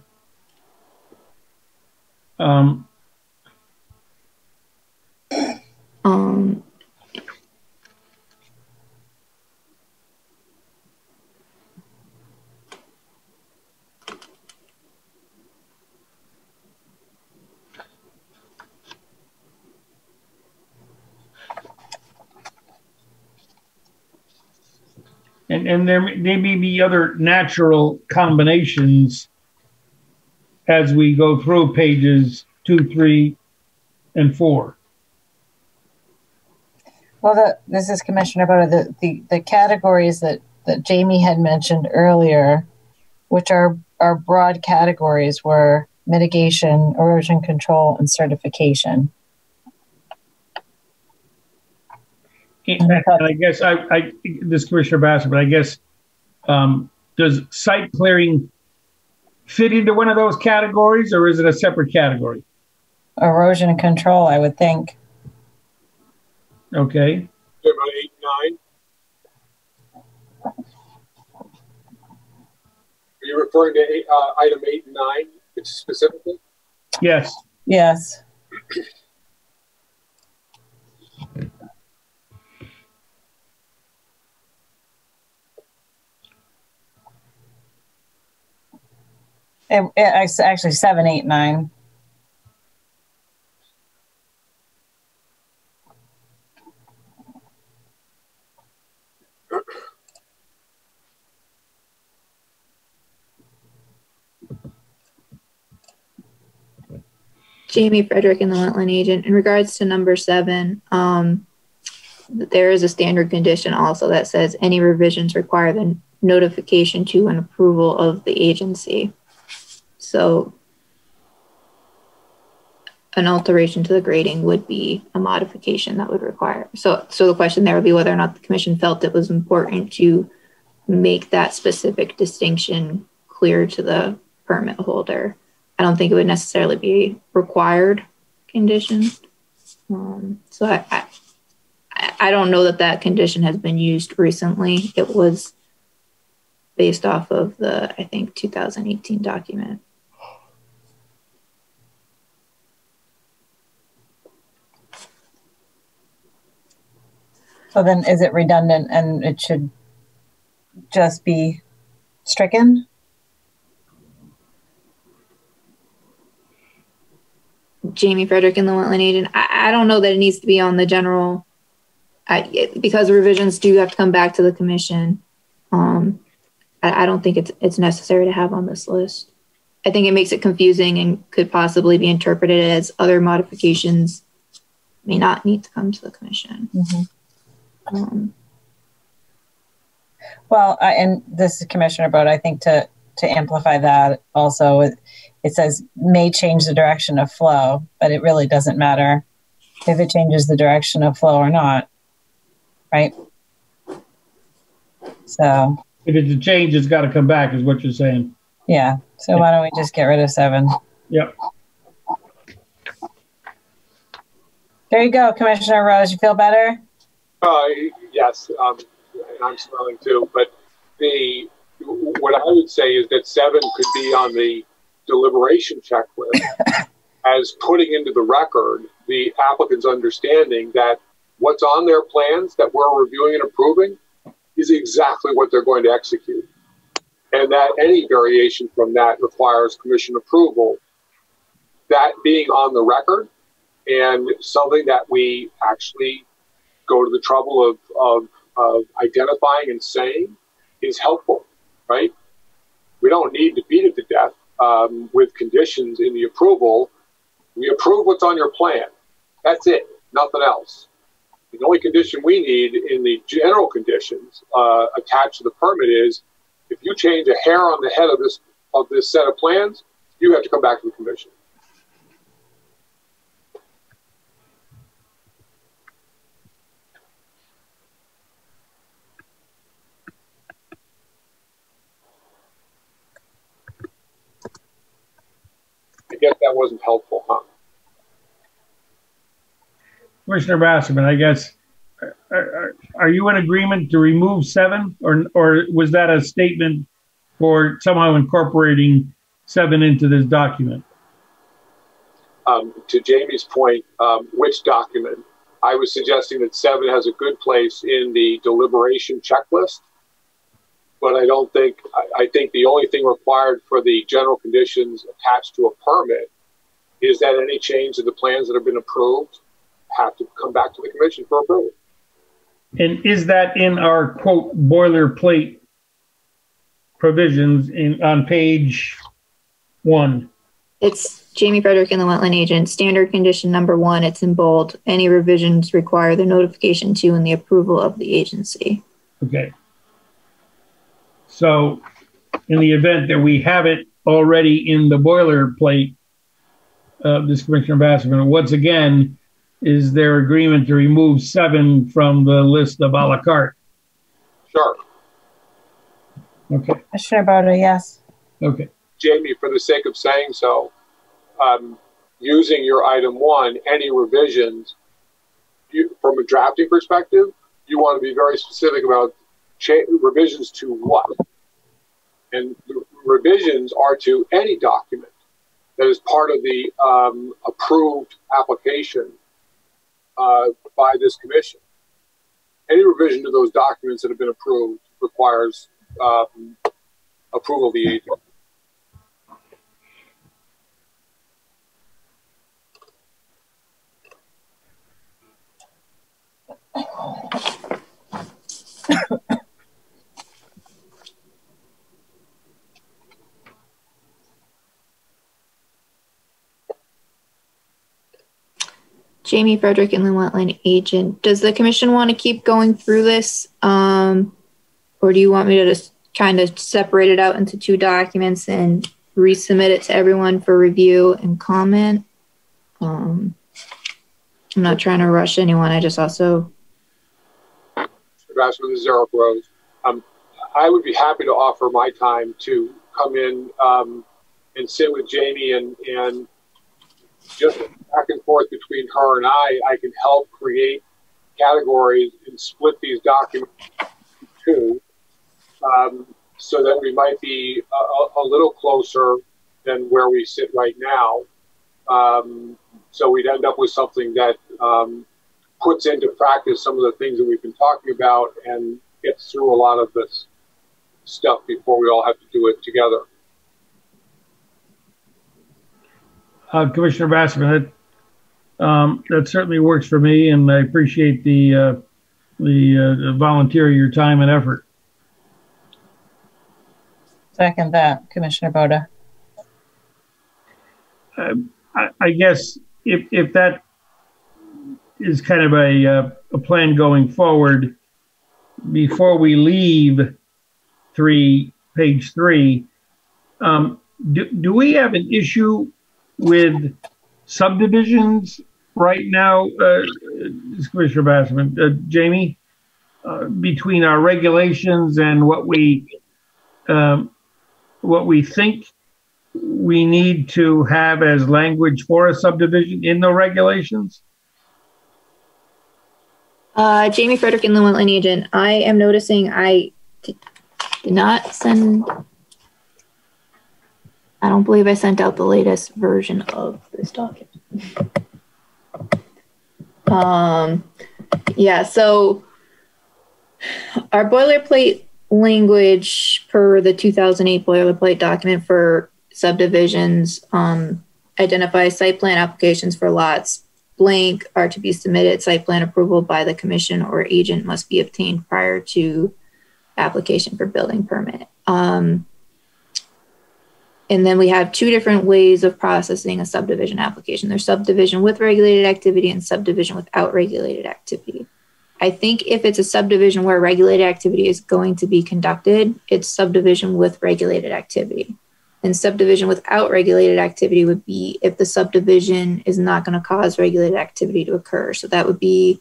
And there may be other natural combinations as we go through pages 2, 3, and 4. Well, this is Commissioner Boda. The categories that Jamie had mentioned earlier, which are broad categories, were mitigation, erosion control, and certification. And I guess this Commissioner Bassett, but I guess does site clearing fit into one of those categories, or is it a separate category? Erosion control, I would think. Okay. About 8 and 9. Are you referring to item 8 and 9 specifically? Yes. Yes. It's actually 7, 8, 9. Jamie Frederick and the wetland agent, in regards to number 7, there is a standard condition also that says any revisions require the notification to and approval of the agency. So an alteration to the grading would be a modification that would require. So the question there would be whether or not the commission felt it was important to make that specific distinction clear to the permit holder. I don't think it would necessarily be required condition. So I don't know that condition has been used recently. It was based off of the, I think, 2018 document. So then is it redundant and it should just be stricken? Jamie Frederick and the wetland agent. I don't know that it needs to be on the general, because revisions do have to come back to the commission. I don't think it's necessary to have on this list. I think it makes it confusing and could possibly be interpreted as other modifications may not need to come to the commission. Mm-hmm. Well, and this is Commissioner Bode, I think to amplify that also, it says may change the direction of flow, but it really doesn't matter if it changes the direction of flow or not, right? So if it's a change, it's got to come back, is what you're saying. Yeah. So why don't we just get rid of 7? Yep. There you go, Commissioner Rose. You feel better? Yes, and I'm smiling too. But what I would say is that 7 could be on the deliberation checklist as putting into the record the applicant's understanding that what's on their plans that we're reviewing and approving is exactly what they're going to execute. And that any variation from that requires commission approval. That being on the record and something that we actually go to the trouble of identifying and saying is helpful, right? We don't need to beat it to death with conditions in the approval. We approve what's on your plan. That's it, nothing else. The only condition we need in the general conditions attached to the permit is if you change a hair on the head of this set of plans, you have to come back to the commission. I guess that wasn't helpful, huh? Commissioner Basserman, I guess, are you in agreement to remove 7, or was that a statement for somehow incorporating 7 into this document? To Jamie's point, which document? I was suggesting that 7 has a good place in the deliberation checklist, but I don't think, I think the only thing required for the general conditions attached to a permit is that any change to the plans that have been approved have to come back to the commission for approval. And is that in our, quote, boilerplate provisions on page 1? It's Jamie Frederick and the wetland agent. Standard condition number 1, it's in bold. Any revisions require the notification to and the approval of the agency. Okay. So in the event that we have it already in the boilerplate of this Commissioner Basserman, once again, is there agreement to remove 7 from the list of a la carte? Sure. Okay. Commissioner Bode, yes. Okay. Jamie, for the sake of saying so, using your item 1, any revisions, from a drafting perspective, you want to be very specific about revisions to what? And the revisions are to any document that is part of the approved application by this commission. Any revision to those documents that have been approved requires approval of the agent. Jamie Frederick and the wetland agent. Does the commission want to keep going through this? Or do you want me to just kind of separate it out into 2 documents and resubmit it to everyone for review and comment? I'm not trying to rush anyone. I just also... Ambassador, this is Eric Rose. I would be happy to offer my time to come in and sit with Jamie and just back and forth between her and I can help create categories and split these documents into two, so that we might be a little closer than where we sit right now. So we'd end up with something that puts into practice some of the things that we've been talking about and gets through a lot of this stuff before we all have to do it together. Commissioner Bassman, that certainly works for me, and I appreciate the volunteer of your time and effort. Second that, Commissioner Boda. I guess if that is kind of a plan going forward, before we leave page 3, do we have an issue with subdivisions right now, Commissioner Bassman, Jamie, between our regulations and what we think we need to have as language for a subdivision in the regulations? Jamie Frederick, Inland Wetland Agent. I am noticing I did not send... I don't believe I sent out the latest version of this document. Yeah, so our boilerplate language per the 2008 boilerplate document for subdivisions identifies site plan applications for lots blank are to be submitted. Site plan approval by the commission or agent must be obtained prior to application for building permit. And then we have 2 different ways of processing a subdivision application. There's subdivision with regulated activity and subdivision without regulated activity. I think if it's a subdivision where regulated activity is going to be conducted, it's subdivision with regulated activity. And subdivision without regulated activity would be if the subdivision is not going to cause regulated activity to occur. So that would be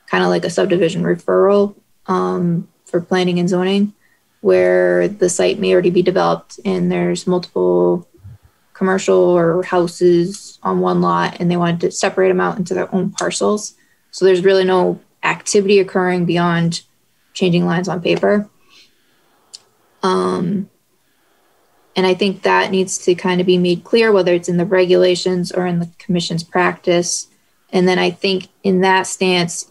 kind of like a subdivision referral for planning and zoning, where the site may already be developed and there's multiple commercial or houses on one lot and they wanted to separate them out into their own parcels. So there's really no activity occurring beyond changing lines on paper. And I think that needs to kind of be made clear, whether it's in the regulations or in the commission's practice. And then I think in that stance,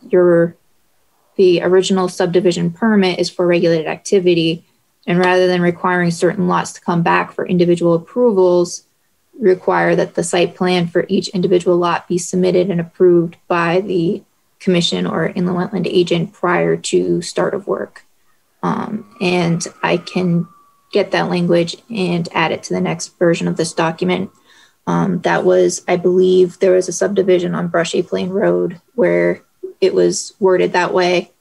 the original subdivision permit is for regulated activity. And rather than requiring certain lots to come back for individual approvals, require that the site plan for each individual lot be submitted and approved by the commission or inland wetland agent prior to start of work. And I can get that language and add it to the next version of this document. That was, I believe, there was a subdivision on Brushy Plain Road where it was worded that way.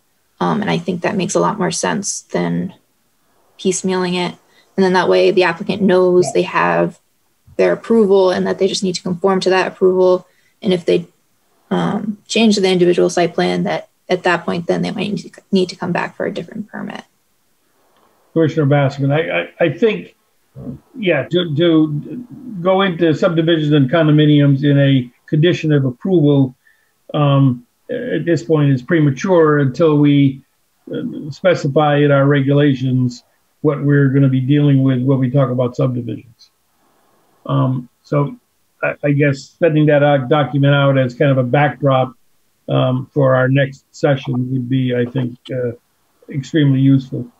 And I think that makes a lot more sense than piecemealing it. And then that way the applicant knows they have their approval and that they just need to conform to that approval. And if they change the individual site plan, that at that point, then they might need to come back for a different permit. Commissioner Bassman, I think, yeah, to go into subdivisions and condominiums in a condition of approval at this point is premature until we specify in our regulations what we're going to be dealing with when we talk about subdivisions. So I guess sending that document out as kind of a backdrop for our next session would be, I think, extremely useful.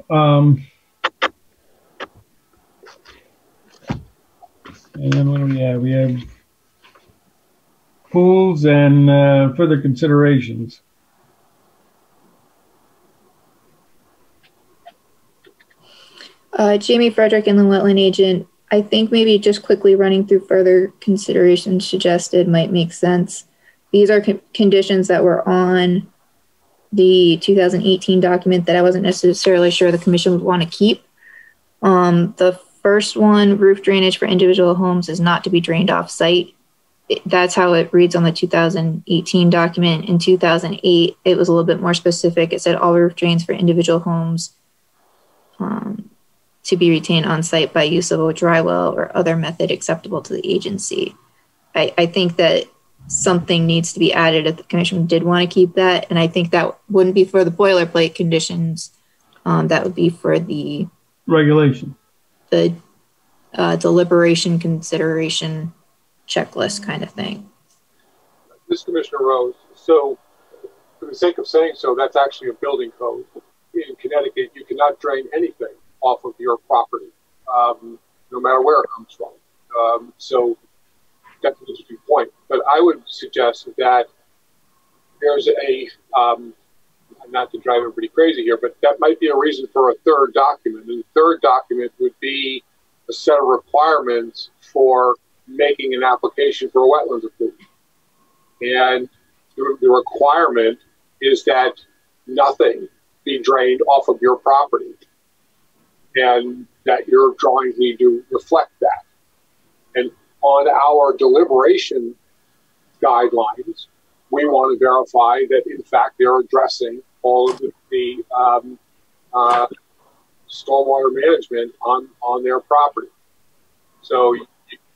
And then what do we have? We have pools and further considerations. Jamie Frederick, Inland Wetland Agent. I think maybe just quickly running through further considerations suggested might make sense. These are conditions that were on the 2018 document that I wasn't necessarily sure the commission would want to keep. The first one, roof drainage for individual homes is not to be drained off site. That's how it reads on the 2018 document. In 2008, it was a little bit more specific. It said all roof drains for individual homes to be retained on site by use of a dry well or other method acceptable to the agency. I think that something needs to be added if the commission did want to keep that. And I think that wouldn't be for the boilerplate conditions. That would be for the regulation, the deliberation consideration checklist kind of thing. This Commissioner Rose, so for the sake of saying so, that's actually a building code. In Connecticut, you cannot drain anything off of your property, no matter where it comes from. So that's an interesting point. But I would suggest that there's a, not to drive everybody crazy here, but that might be a reason for a third document. And the third document would be a set of requirements for making an application for a wetlands approval. And the requirement is that nothing be drained off of your property, and that your drawings need to reflect that. And on our deliberation guidelines, we want to verify that, in fact, they're addressing all of the stormwater management on their property. So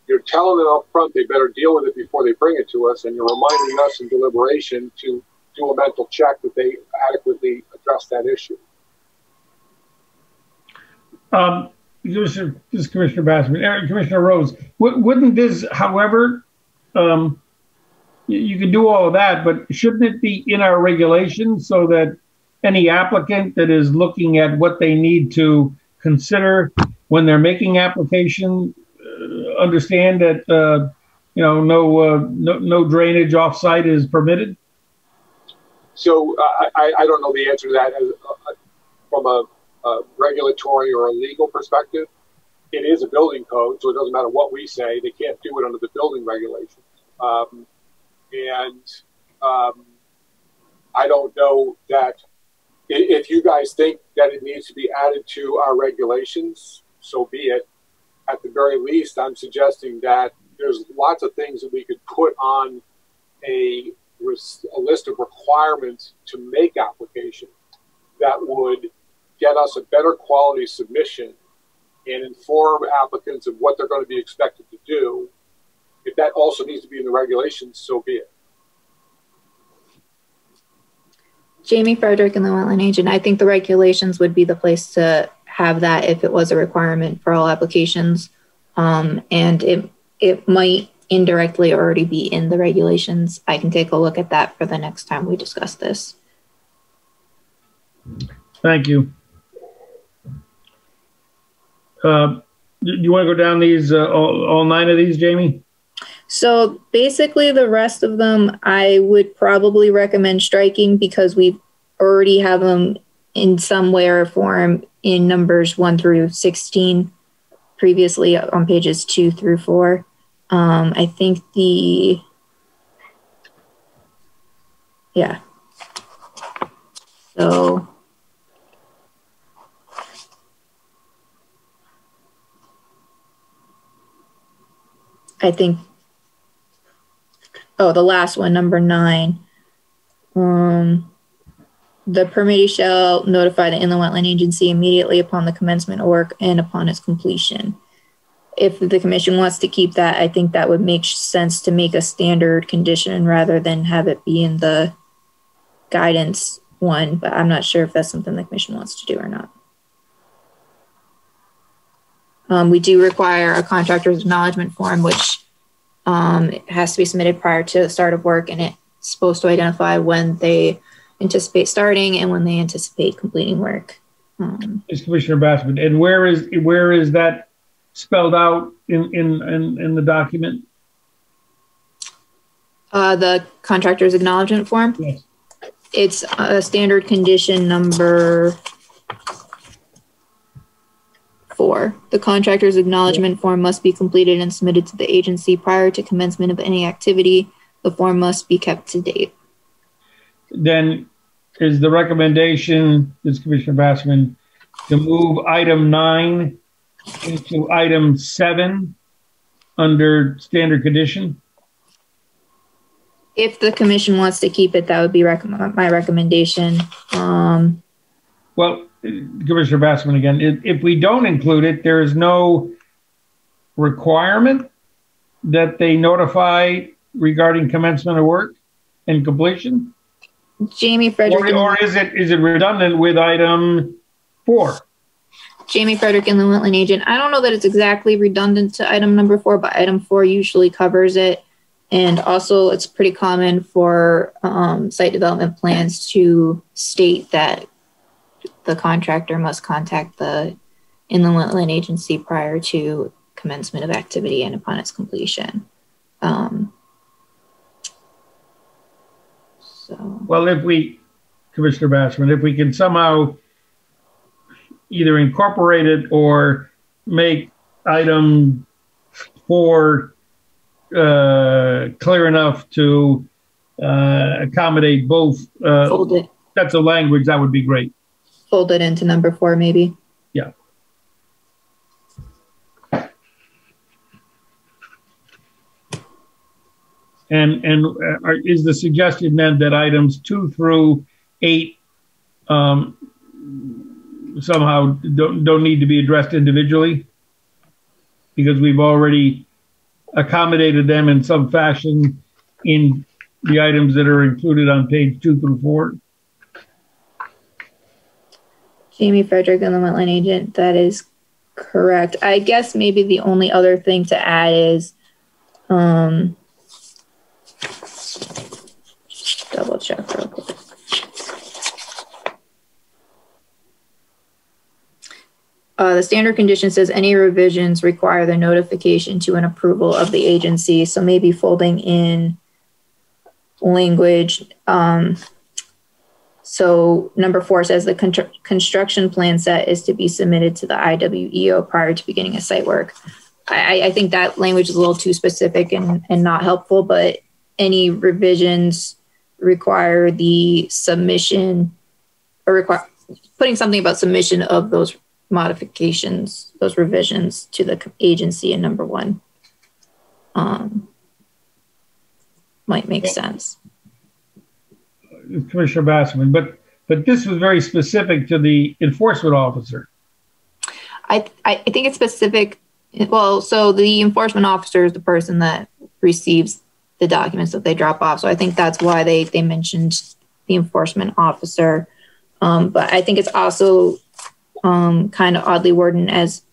you're telling them up front they better deal with it before they bring it to us, and you're reminding us in deliberation to do a mental check that they adequately address that issue. This is Commissioner Bassman. Commissioner Rose, wouldn't this, however, you can do all of that, but shouldn't it be in our regulations so that any applicant that is looking at what they need to consider when they're making application understand that no drainage off-site is permitted? So I don't know the answer to that from a regulatory or a legal perspective. It is a building code, so it doesn't matter what we say. They can't do it under the building regulations. I don't know that if you guys think that it needs to be added to our regulations, so be it. At the very least, I'm suggesting that there's lots of things that we could put on a list of requirements to make application that would get us a better quality submission and inform applicants of what they're going to be expected to do. If that also needs to be in the regulations, so be it. Jamie Frederick and the Wetland Agent, I think the regulations would be the place to have that if it was a requirement for all applications. And it might indirectly already be in the regulations. I can take a look at that for the next time we discuss this. Thank you. Do you want to go down these, all 9 of these, Jamie? So basically the rest of them, I would probably recommend striking because we already have them in some way or form in numbers 1 through 16 previously on pages 2 through 4. I think so I think, the last one, number 9. The permittee shall notify the Inland Wetland Agency immediately upon the commencement of work and upon its completion. If the commission wants to keep that, I think that would make sense to make a standard condition rather than have it be in the guidance one, but I'm not sure if that's something the commission wants to do or not. We do require a contractor's acknowledgement form, which it has to be submitted prior to the start of work, and it's supposed to identify when they anticipate starting and when they anticipate completing work. It's Commissioner Bassman. And where is that spelled out in the document? The contractor's acknowledgement form? Yes. It's a standard condition number 4. The contractor's acknowledgement form must be completed and submitted to the agency prior to commencement of any activity. The form must be kept to date. Then is the recommendation, this Commissioner Bassman, to move item 9 into item 7 under standard condition. If the commission wants to keep it, that would be my recommendation. Well, Commissioner Bassman again, if we don't include it, there is no requirement that they notify regarding commencement of work and completion? Jamie Frederick. Or is it redundant with item 4? Jamie Frederick, Inland Wetland Agent. I don't know that it's exactly redundant to item number 4, but item 4 usually covers it. And also it's pretty common for site development plans to state that the contractor must contact the Inland Wetland Agency prior to commencement of activity and upon its completion. Well, Commissioner Bassman, if we can somehow either incorporate it or make item 4 clear enough to accommodate both sets of language, that would be great. Fold it into number 4, maybe. Yeah. And is the suggestion then that items 2 through 8 somehow don't need to be addressed individually? Because we've already accommodated them in some fashion in the items that are included on page 2 through 4. Jamie Frederick, and the Wetland Agent, that is correct. I guess maybe the only other thing to add is double check real quick. The standard condition says any revisions require the notification to an approval of the agency. So maybe folding in language. So number 4 says the construction plan set is to be submitted to the IWEO prior to beginning of site work. I think that language is a little too specific and not helpful, but any revisions require the submission or putting something about submission of those modifications, those revisions to the agency in number 1 might make sense. Commissioner Bassman, but this was very specific to the enforcement officer. I think it's specific. Well, so the enforcement officer is the person that receives the documents that they drop off. So I think that's why they mentioned the enforcement officer. But I think it's also kind of oddly worded as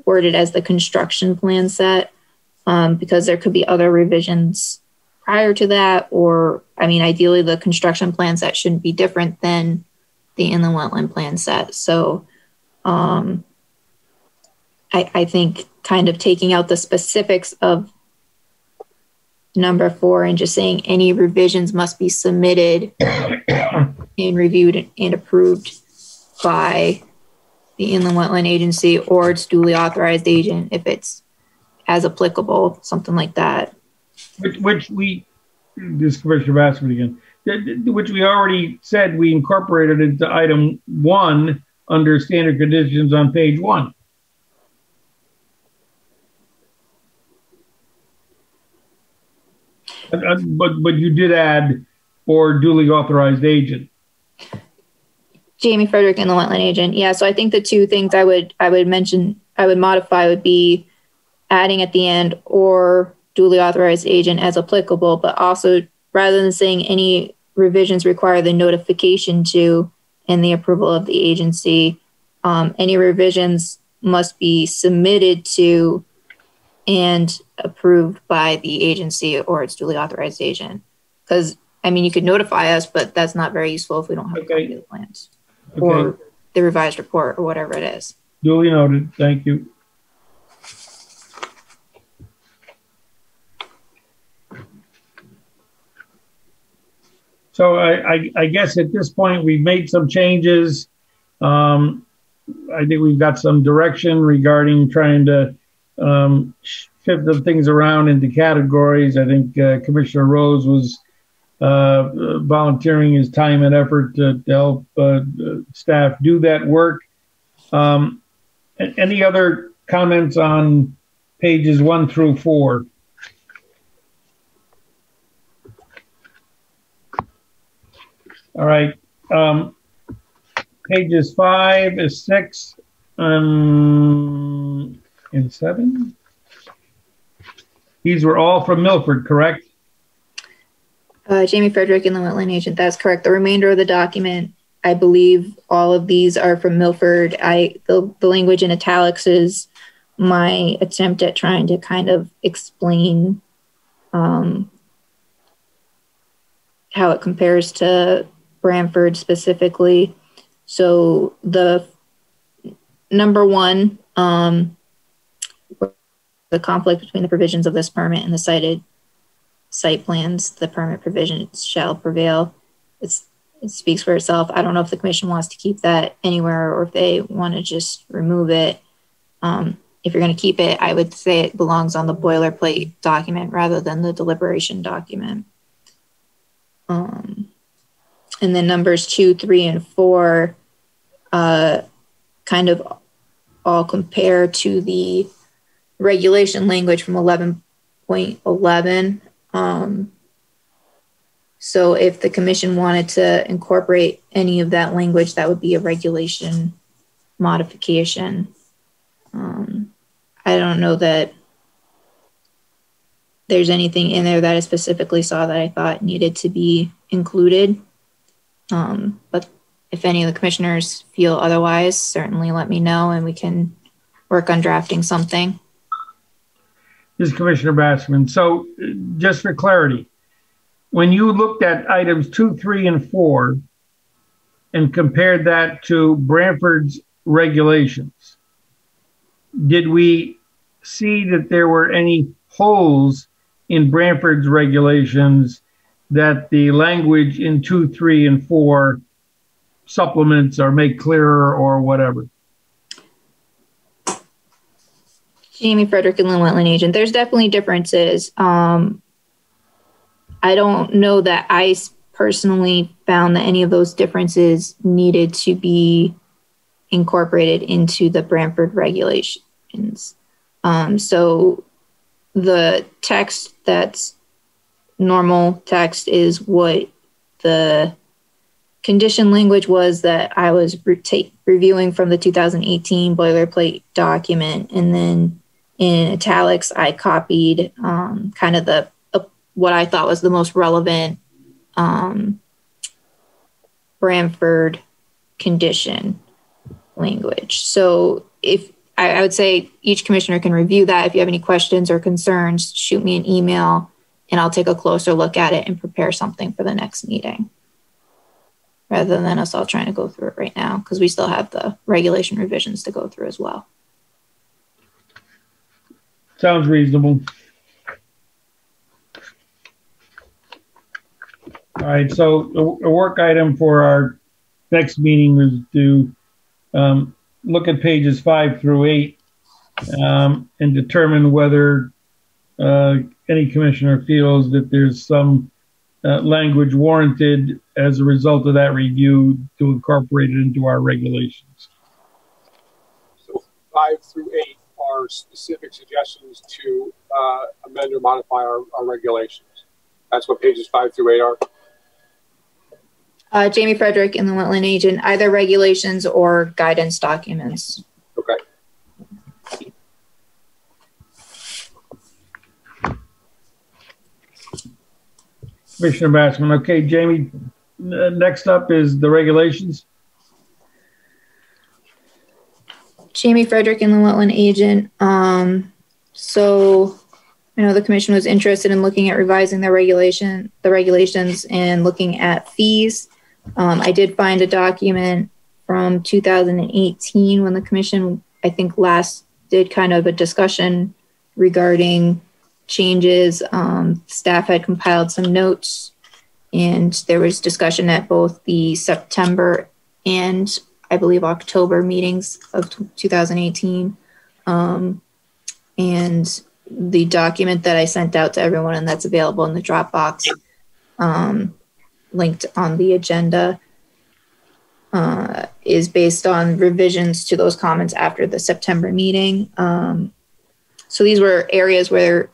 the construction plan set, because there could be other revisions prior to that, or I mean, ideally the construction plan set shouldn't be different than the inland wetland plan set. So I think kind of taking out the specifics of number 4 and just saying any revisions must be submitted and reviewed and approved by the Inland Wetland Agency or its duly authorized agent, if it's as applicable, something like that. Which this Commissioner Bassman again, which we already said we incorporated into item 1 under standard conditions on page 1. But you did add or duly authorized agent. Jamie Frederick and the Wetland Agent. Yeah, so I think the 2 things I would modify would be adding at the end or duly authorized agent as applicable, but also rather than saying any revisions require the notification to and the approval of the agency, any revisions must be submitted to and approved by the agency or its duly authorized agent. Because, I mean, you could notify us, but that's not very useful if we don't have a copy of the plans or the revised report or whatever it is. Duly noted. Thank you. So I guess at this point we've made some changes. I think we've got some direction regarding trying to shift the things around into categories. I think Commissioner Rose was volunteering his time and effort to help staff do that work. Any other comments on pages 1 through 4? All right. Pages 5 is 6 and 7. These were all from Milford, correct? Jamie Frederick, Inland Wetland Agent. That's correct. The remainder of the document, I believe all of these are from Milford. The language in italics is my attempt at trying to kind of explain how it compares to Branford specifically. So the number one, the conflict between the provisions of this permit and the cited site plans, the permit provisions shall prevail. It speaks for itself. I don't know if the commission wants to keep that anywhere or if they want to just remove it. If you're going to keep it, I would say it belongs on the boilerplate document rather than the deliberation document. And then numbers 2, 3, and 4 kind of all compare to the regulation language from 11.11. So if the commission wanted to incorporate any of that language, that would be a regulation modification. I don't know that there's anything in there that I specifically saw that I thought needed to be included. But if any of the commissioners feel otherwise, certainly let me know and we can work on drafting something. This is Commissioner Bassman. So just for clarity, when you looked at items 2, 3, and 4 and compared that to Branford's regulations, did we see that there were any holes in Branford's regulations that the language in 2, 3, and 4 supplements or make clearer or whatever? Jamie Frederick, Inland Wetland Agent. There's definitely differences. I don't know that I personally found that any of those differences needed to be incorporated into the Branford regulations. So the text that's normal text is what the condition language was that I was reviewing from the 2018 boilerplate document. And then in italics, I copied kind of what I thought was the most relevant Branford condition language. So if I would say each commissioner can review that. If you have any questions or concerns, shoot me an email and I'll take a closer look at it and prepare something for the next meeting, rather than us all trying to go through it right now, because we still have the regulation revisions to go through as well. Sounds reasonable. All right, so a work item for our next meeting is to look at pages 5 through 8 and determine whether any commissioner feels that there's some language warranted as a result of that review to incorporate it into our regulations. So 5 through 8 are specific suggestions to amend or modify our regulations. That's what pages 5 through 8 are. Jamie Frederick, Inland Wetland Agent, either regulations or guidance documents. Okay. Commissioner Bassman. Okay, Jamie, next up is the regulations. Jamie Frederick, Inland Wetland Agent. So I know the commission was interested in looking at revising the regulations and looking at fees. I did find a document from 2018 when the commission, I think, last did kind of a discussion regarding changes. Staff had compiled some notes and there was discussion at both the September and I believe October meetings of 2018. And the document that I sent out to everyone, and that's available in the Dropbox, linked on the agenda, is based on revisions to those comments after the September meeting. So these were areas where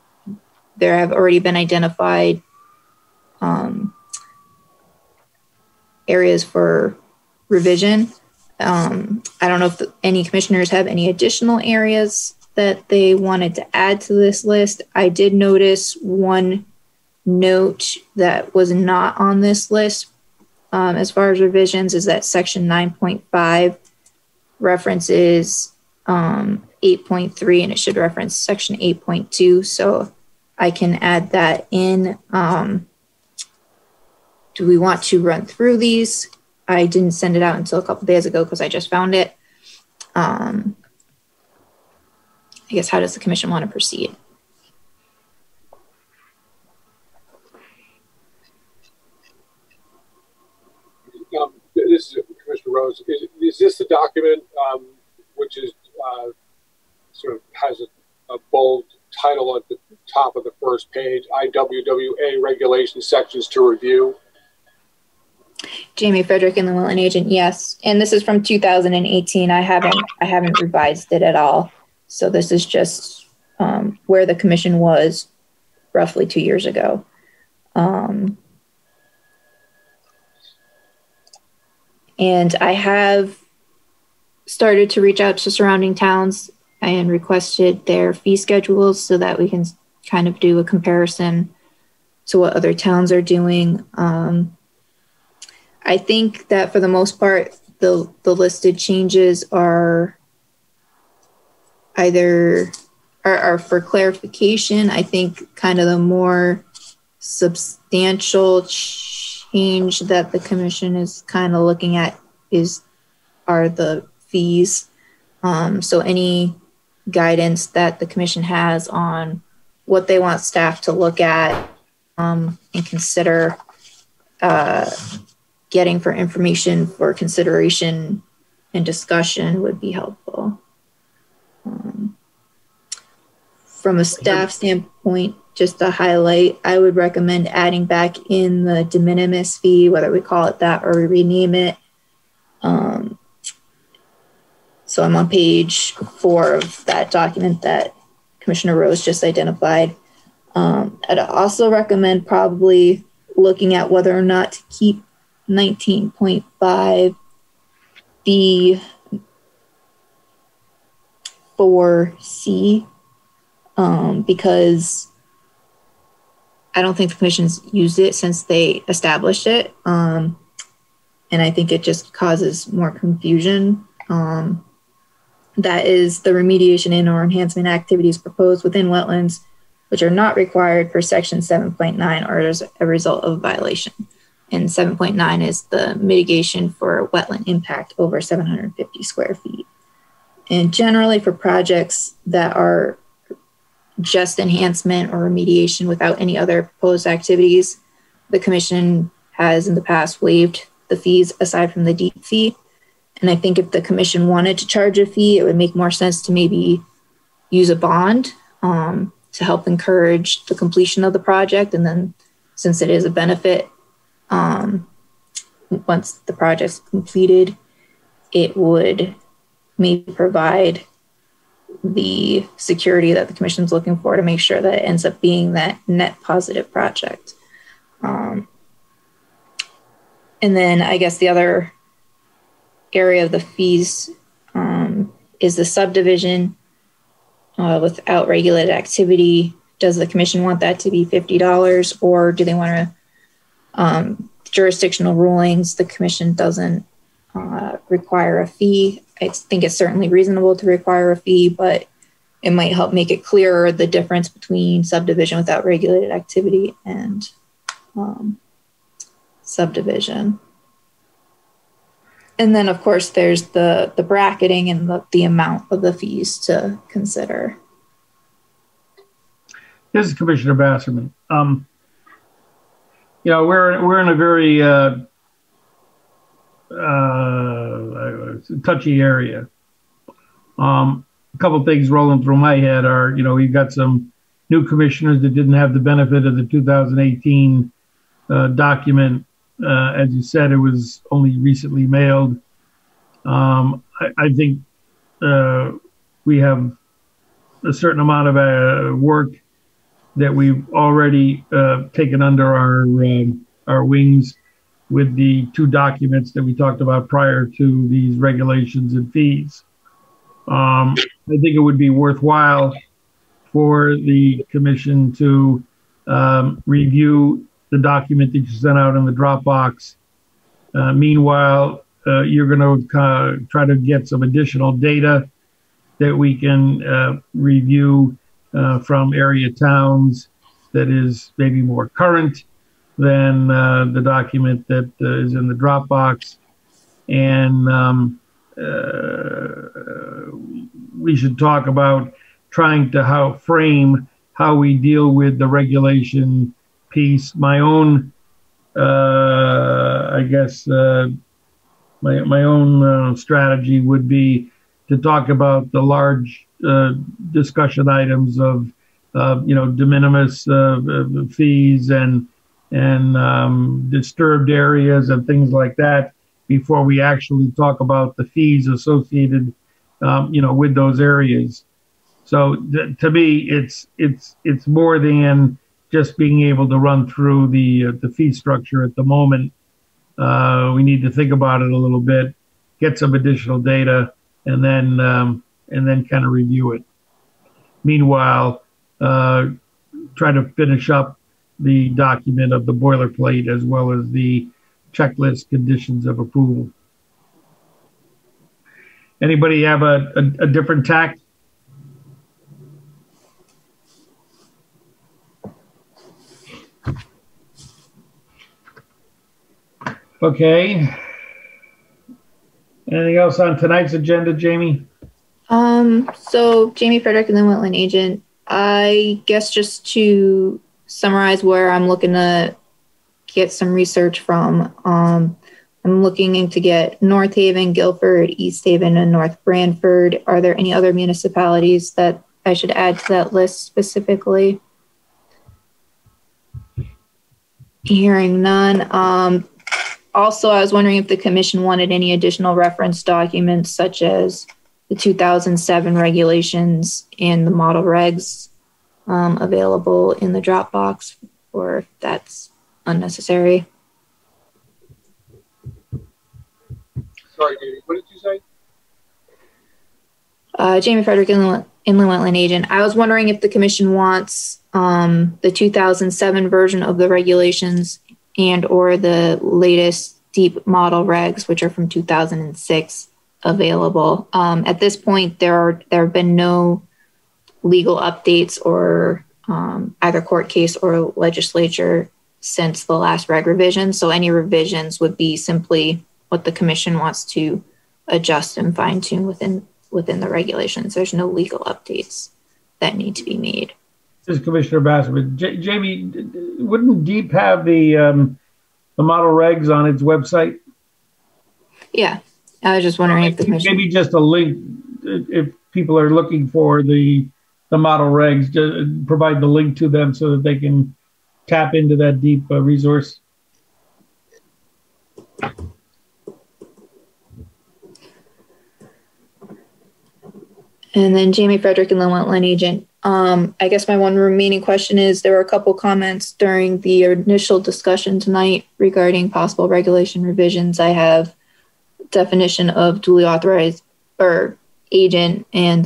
there have already been identified areas for revision. I don't know if any commissioners have any additional areas that they wanted to add to this list. I did notice one note that was not on this list as far as revisions is that section 9.5 references 8.3 and it should reference section 8.2. So I can add that in. Do we want to run through these? I didn't send it out until a couple days ago because I just found it. I guess, how does the commission want to proceed? This is Commissioner Rose. Is this the document which is sort of has a bold title at the top of the first page, IWWA regulations sections to review? Jamie Frederick and the Wetland Agent, yes. And this is from 2018. I haven't revised it at all. So this is just where the commission was roughly 2 years ago. And I have started to reach out to surrounding towns and requested their fee schedules so that we can kind of do a comparison to what other towns are doing. I think that for the most part, the listed changes are either are for clarification. I think kind of the more substantial change that the commission is kind of looking at are the fees. So any guidance that the commission has on what they want staff to look at and consider getting for information for consideration and discussion would be helpful. From a staff standpoint, just to highlight, I would recommend adding back in the de minimis fee, whether we call it that or we rename it. So I'm on page 4 of that document that Commissioner Rose just identified. I'd also recommend probably looking at whether or not to keep 19.5 B 4C because I don't think the commission's used it since they established it. And I think it just causes more confusion. That is the remediation and or enhancement activities proposed within wetlands, which are not required for section 7.9 or as a result of a violation. And 7.9 is the mitigation for wetland impact over 750 square feet. And generally for projects that are just enhancement or remediation without any other proposed activities, the commission has in the past waived the fees aside from the deep fee. And I think if the commission wanted to charge a fee, it would make more sense to maybe use a bond to help encourage the completion of the project. And then since it is a benefit, once the project's completed, it would maybe provide the security that the commission's looking for to make sure that it ends up being that net positive project. And then I guess the other area of the fees is the subdivision without regulated activity. Does the commission want that to be $50 or do they want to jurisdictional rulings? The commission doesn't require a fee. I think it's certainly reasonable to require a fee, but it might help make it clearer the difference between subdivision without regulated activity and subdivision. And then, of course, there's the bracketing and the amount of the fees to consider. This is Commissioner Basserman. You know, we're in a very touchy area. A couple of things rolling through my head are, you know, we've got some new commissioners that didn't have the benefit of the 2018 document. As you said, it was only recently mailed. I think we have a certain amount of work that we've already taken under our wings with the two documents that we talked about prior to these regulations and fees. I think it would be worthwhile for the commission to review the document that you sent out in the Dropbox. Meanwhile, you're going to try to get some additional data that we can review from area towns that is maybe more current than the document that is in the Dropbox. And we should talk about trying to frame how we deal with the regulation piece. My own, I guess, my own strategy would be to talk about the large discussion items of de minimis fees and disturbed areas and things like that before we actually talk about the fees associated with those areas. So to me, it's more than just being able to run through the fee structure at the moment. We need to think about it a little bit, get some additional data, and then kind of review it. Meanwhile, try to finish up the document of the boilerplate as well as the checklist conditions of approval. Anybody have a different tack? Okay. Anything else on tonight's agenda, Jamie? So Jamie Frederick and the Wetland Agent, I guess just to summarize where I'm looking to get some research from, I'm looking to get North Haven, Guilford, East Haven, and North Branford. Are there any other municipalities that I should add to that list specifically? Hearing none. Also, I was wondering if the commission wanted any additional reference documents such as the 2007 regulations and the model regs available in the Dropbox, or if that's unnecessary. Sorry, Jamie, what did you say? Jamie Frederick, Inland Wetland Agent. I was wondering if the commission wants the 2007 version of the regulations and or the latest deep model regs, which are from 2006, available. At this point, there have been no legal updates or either court case or legislature since the last reg revision. So any revisions would be simply what the commission wants to adjust and fine tune within the regulations. There's no legal updates that need to be made. This is Commissioner Bassman. Jamie, wouldn't DEEP have the model regs on its website? Yeah, I was just wondering if the commission... Maybe just a link, if people are looking for the model regs, just provide the link to them so that they can tap into that DEEP resource. And then Jamie Frederick and the Wetland Agent. I guess my one remaining question is, there were a couple comments during the initial discussion tonight regarding possible regulation revisions. I have definition of duly authorized or agent and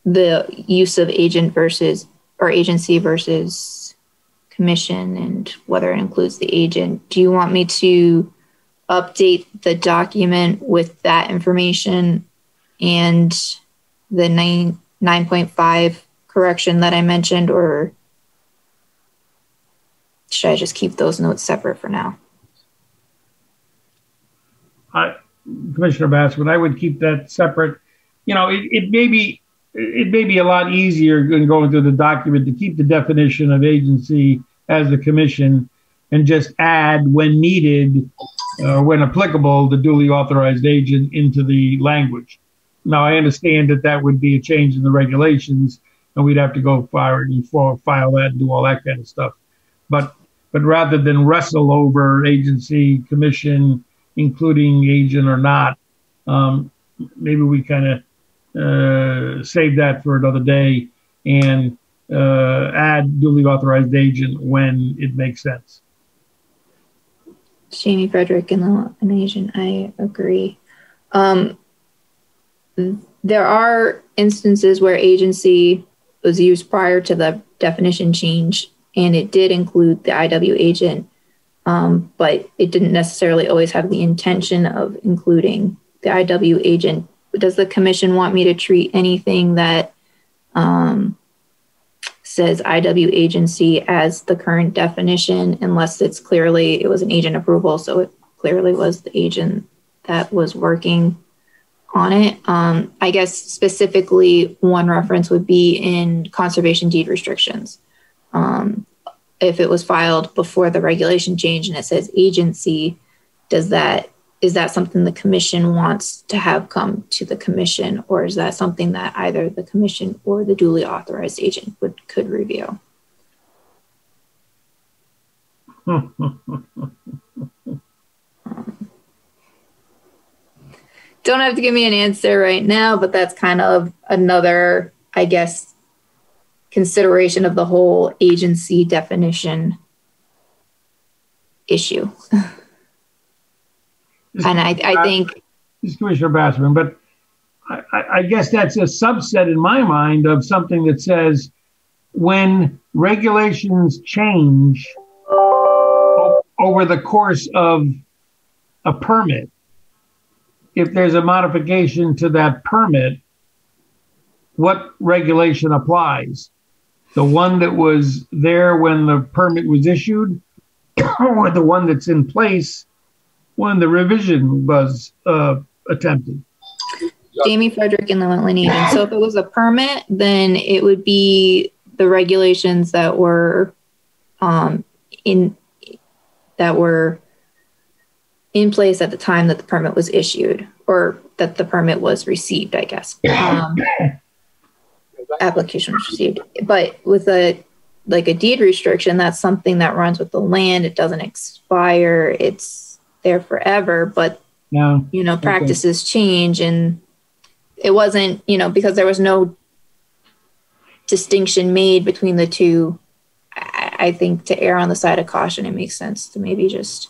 the use of agent versus or agency versus commission and whether it includes the agent. Do you want me to update the document with that information and the 9.5 correction that I mentioned, or should I just keep those notes separate for now? Commissioner Bassman, I would keep that separate. You know, it may be a lot easier in going through the document to keep the definition of agency as the commission and just add when needed, when applicable, the duly authorized agent into the language. Now, I understand that would be a change in the regulations, and we'd have to go file that and do all that kind of stuff. But rather than wrestle over agency, commission, including agent or not. Maybe we kind of save that for another day and add duly authorized agent when it makes sense. Jamie Frederick and an agent, I agree. There are instances where agency was used prior to the definition change, and it did include the IW agent, but it didn't necessarily always have the intention of including the IW agent. Does the commission want me to treat anything that says IW agency as the current definition, unless it was an agent approval, so it clearly was the agent that was working on it? I guess specifically one reference would be in conservation deed restrictions. If it was filed before the regulation change and it says agency, is that something the commission wants to have come to the commission, or is that something that either the commission or the duly authorized agent could review? Don't have to give me an answer right now, but that's kind of another, I guess, consideration of the whole agency definition issue. And I think... This is Commissioner Basserman, but I guess that's a subset in my mind of something that says when regulations change over the course of a permit, if there's a modification to that permit, what regulation applies? The one that was there when the permit was issued, or the one that's in place when the revision was attempted? Jamie Frederick and the Wetland agent. So if it was a permit, then it would be the regulations that were in place at the time that the permit was issued, or that the permit was received, I guess. Application was received. But with a deed restriction, that's something that runs with the land. It doesn't expire. It's there forever. But, practices change, and it wasn't, because there was no distinction made between the two. I think to err on the side of caution, it makes sense to maybe just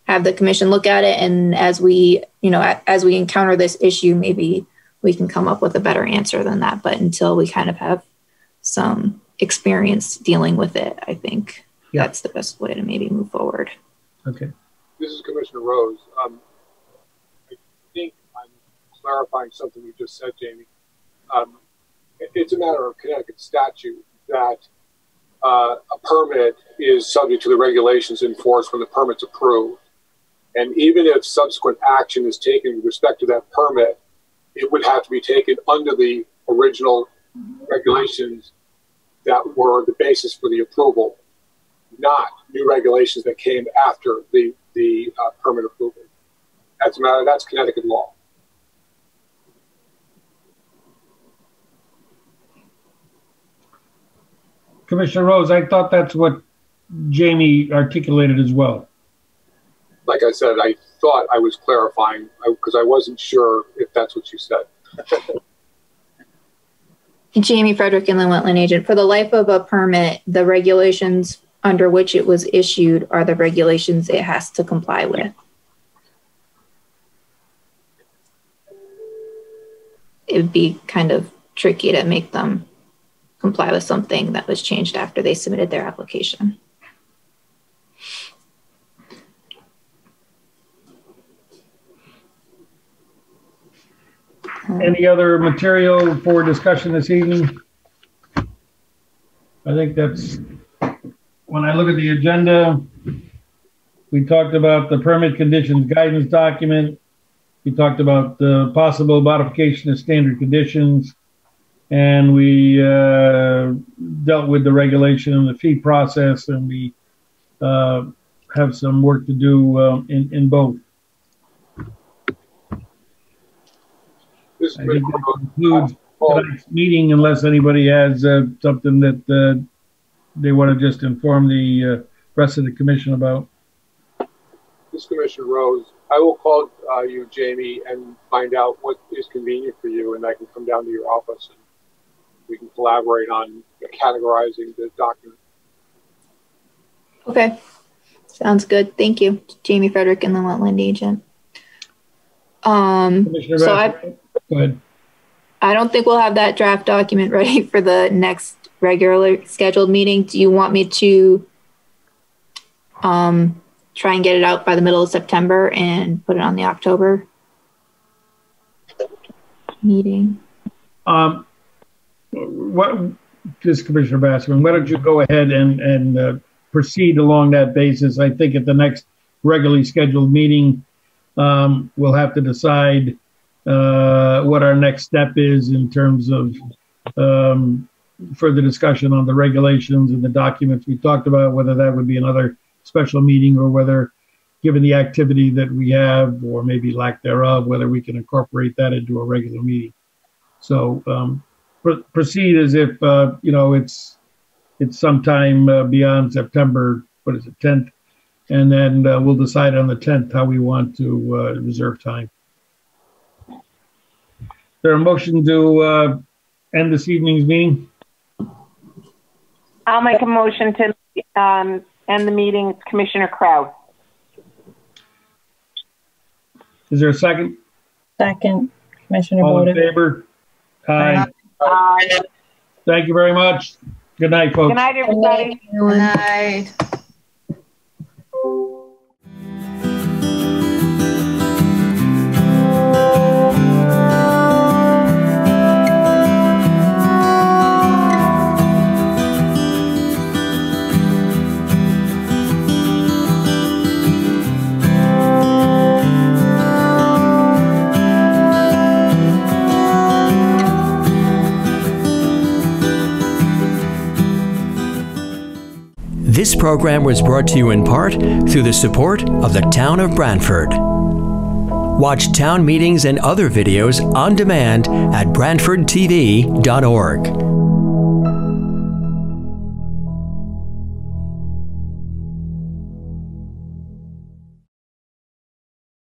have the commission look at it. And as we encounter this issue, maybe we can come up with a better answer than that. But until we kind of have some experience dealing with it, I think that's the best way to maybe move forward. Okay. This is Commissioner Rose. I think I'm clarifying something you just said, Jamie. It's a matter of Connecticut statute that a permit is subject to the regulations enforced when the permit's approved. And even if subsequent action is taken with respect to that permit, it would have to be taken under the original regulations that were the basis for the approval, not new regulations that came after the permit approval. That's Connecticut law. Commissioner Rose, I thought that's what Jamie articulated as well. Like I said, I thought I was clarifying because I wasn't sure if that's what you said. Jamie Frederick and the Wetland agent. For the life of a permit, the regulations under which it was issued are the regulations it has to comply with. It would be kind of tricky to make them comply with something that was changed after they submitted their application. Any other material for discussion this evening? I think that's, when I look at the agenda, we talked about the permit conditions guidance document. We talked about the possible modification of standard conditions, and we dealt with the regulation and the fee process, and we have some work to do in both. I think that concludes tonight's meeting, unless anybody has something that they want to just inform the rest of the commission about. this is Commissioner Rose. I will call you, Jamie, and find out what is convenient for you, and I can come down to your office and we can collaborate on categorizing the document. Okay. Sounds good. Thank you. Jamie Frederick, Inland Wetland Agent. Commissioner So Bassman, go ahead. I don't think we'll have that draft document ready for the next regular scheduled meeting. Do you want me to try and get it out by the middle of September and put it on the October meeting? This Commissioner Bassman, why don't you go ahead and proceed along that basis? I think at the next regularly scheduled meeting, we'll have to decide what our next step is in terms of further discussion on the regulations and the documents we talked about, whether that would be another special meeting or whether, given the activity that we have or maybe lack thereof, whether we can incorporate that into a regular meeting. So proceed as if, it's sometime beyond September, 10th? And then we'll decide on the 10th how we want to reserve time. Is there a motion to end this evening's meeting? I'll make a motion to end the meeting. Commissioner Kraus. Is there a second? Second, Commissioner All in Boda. favor? Aye. Aye. Thank you very much. Good night, folks. Good night, everybody. Good night. This program was brought to you in part through the support of the Town of Branford. Watch town meetings and other videos on demand at BranfordTV.org.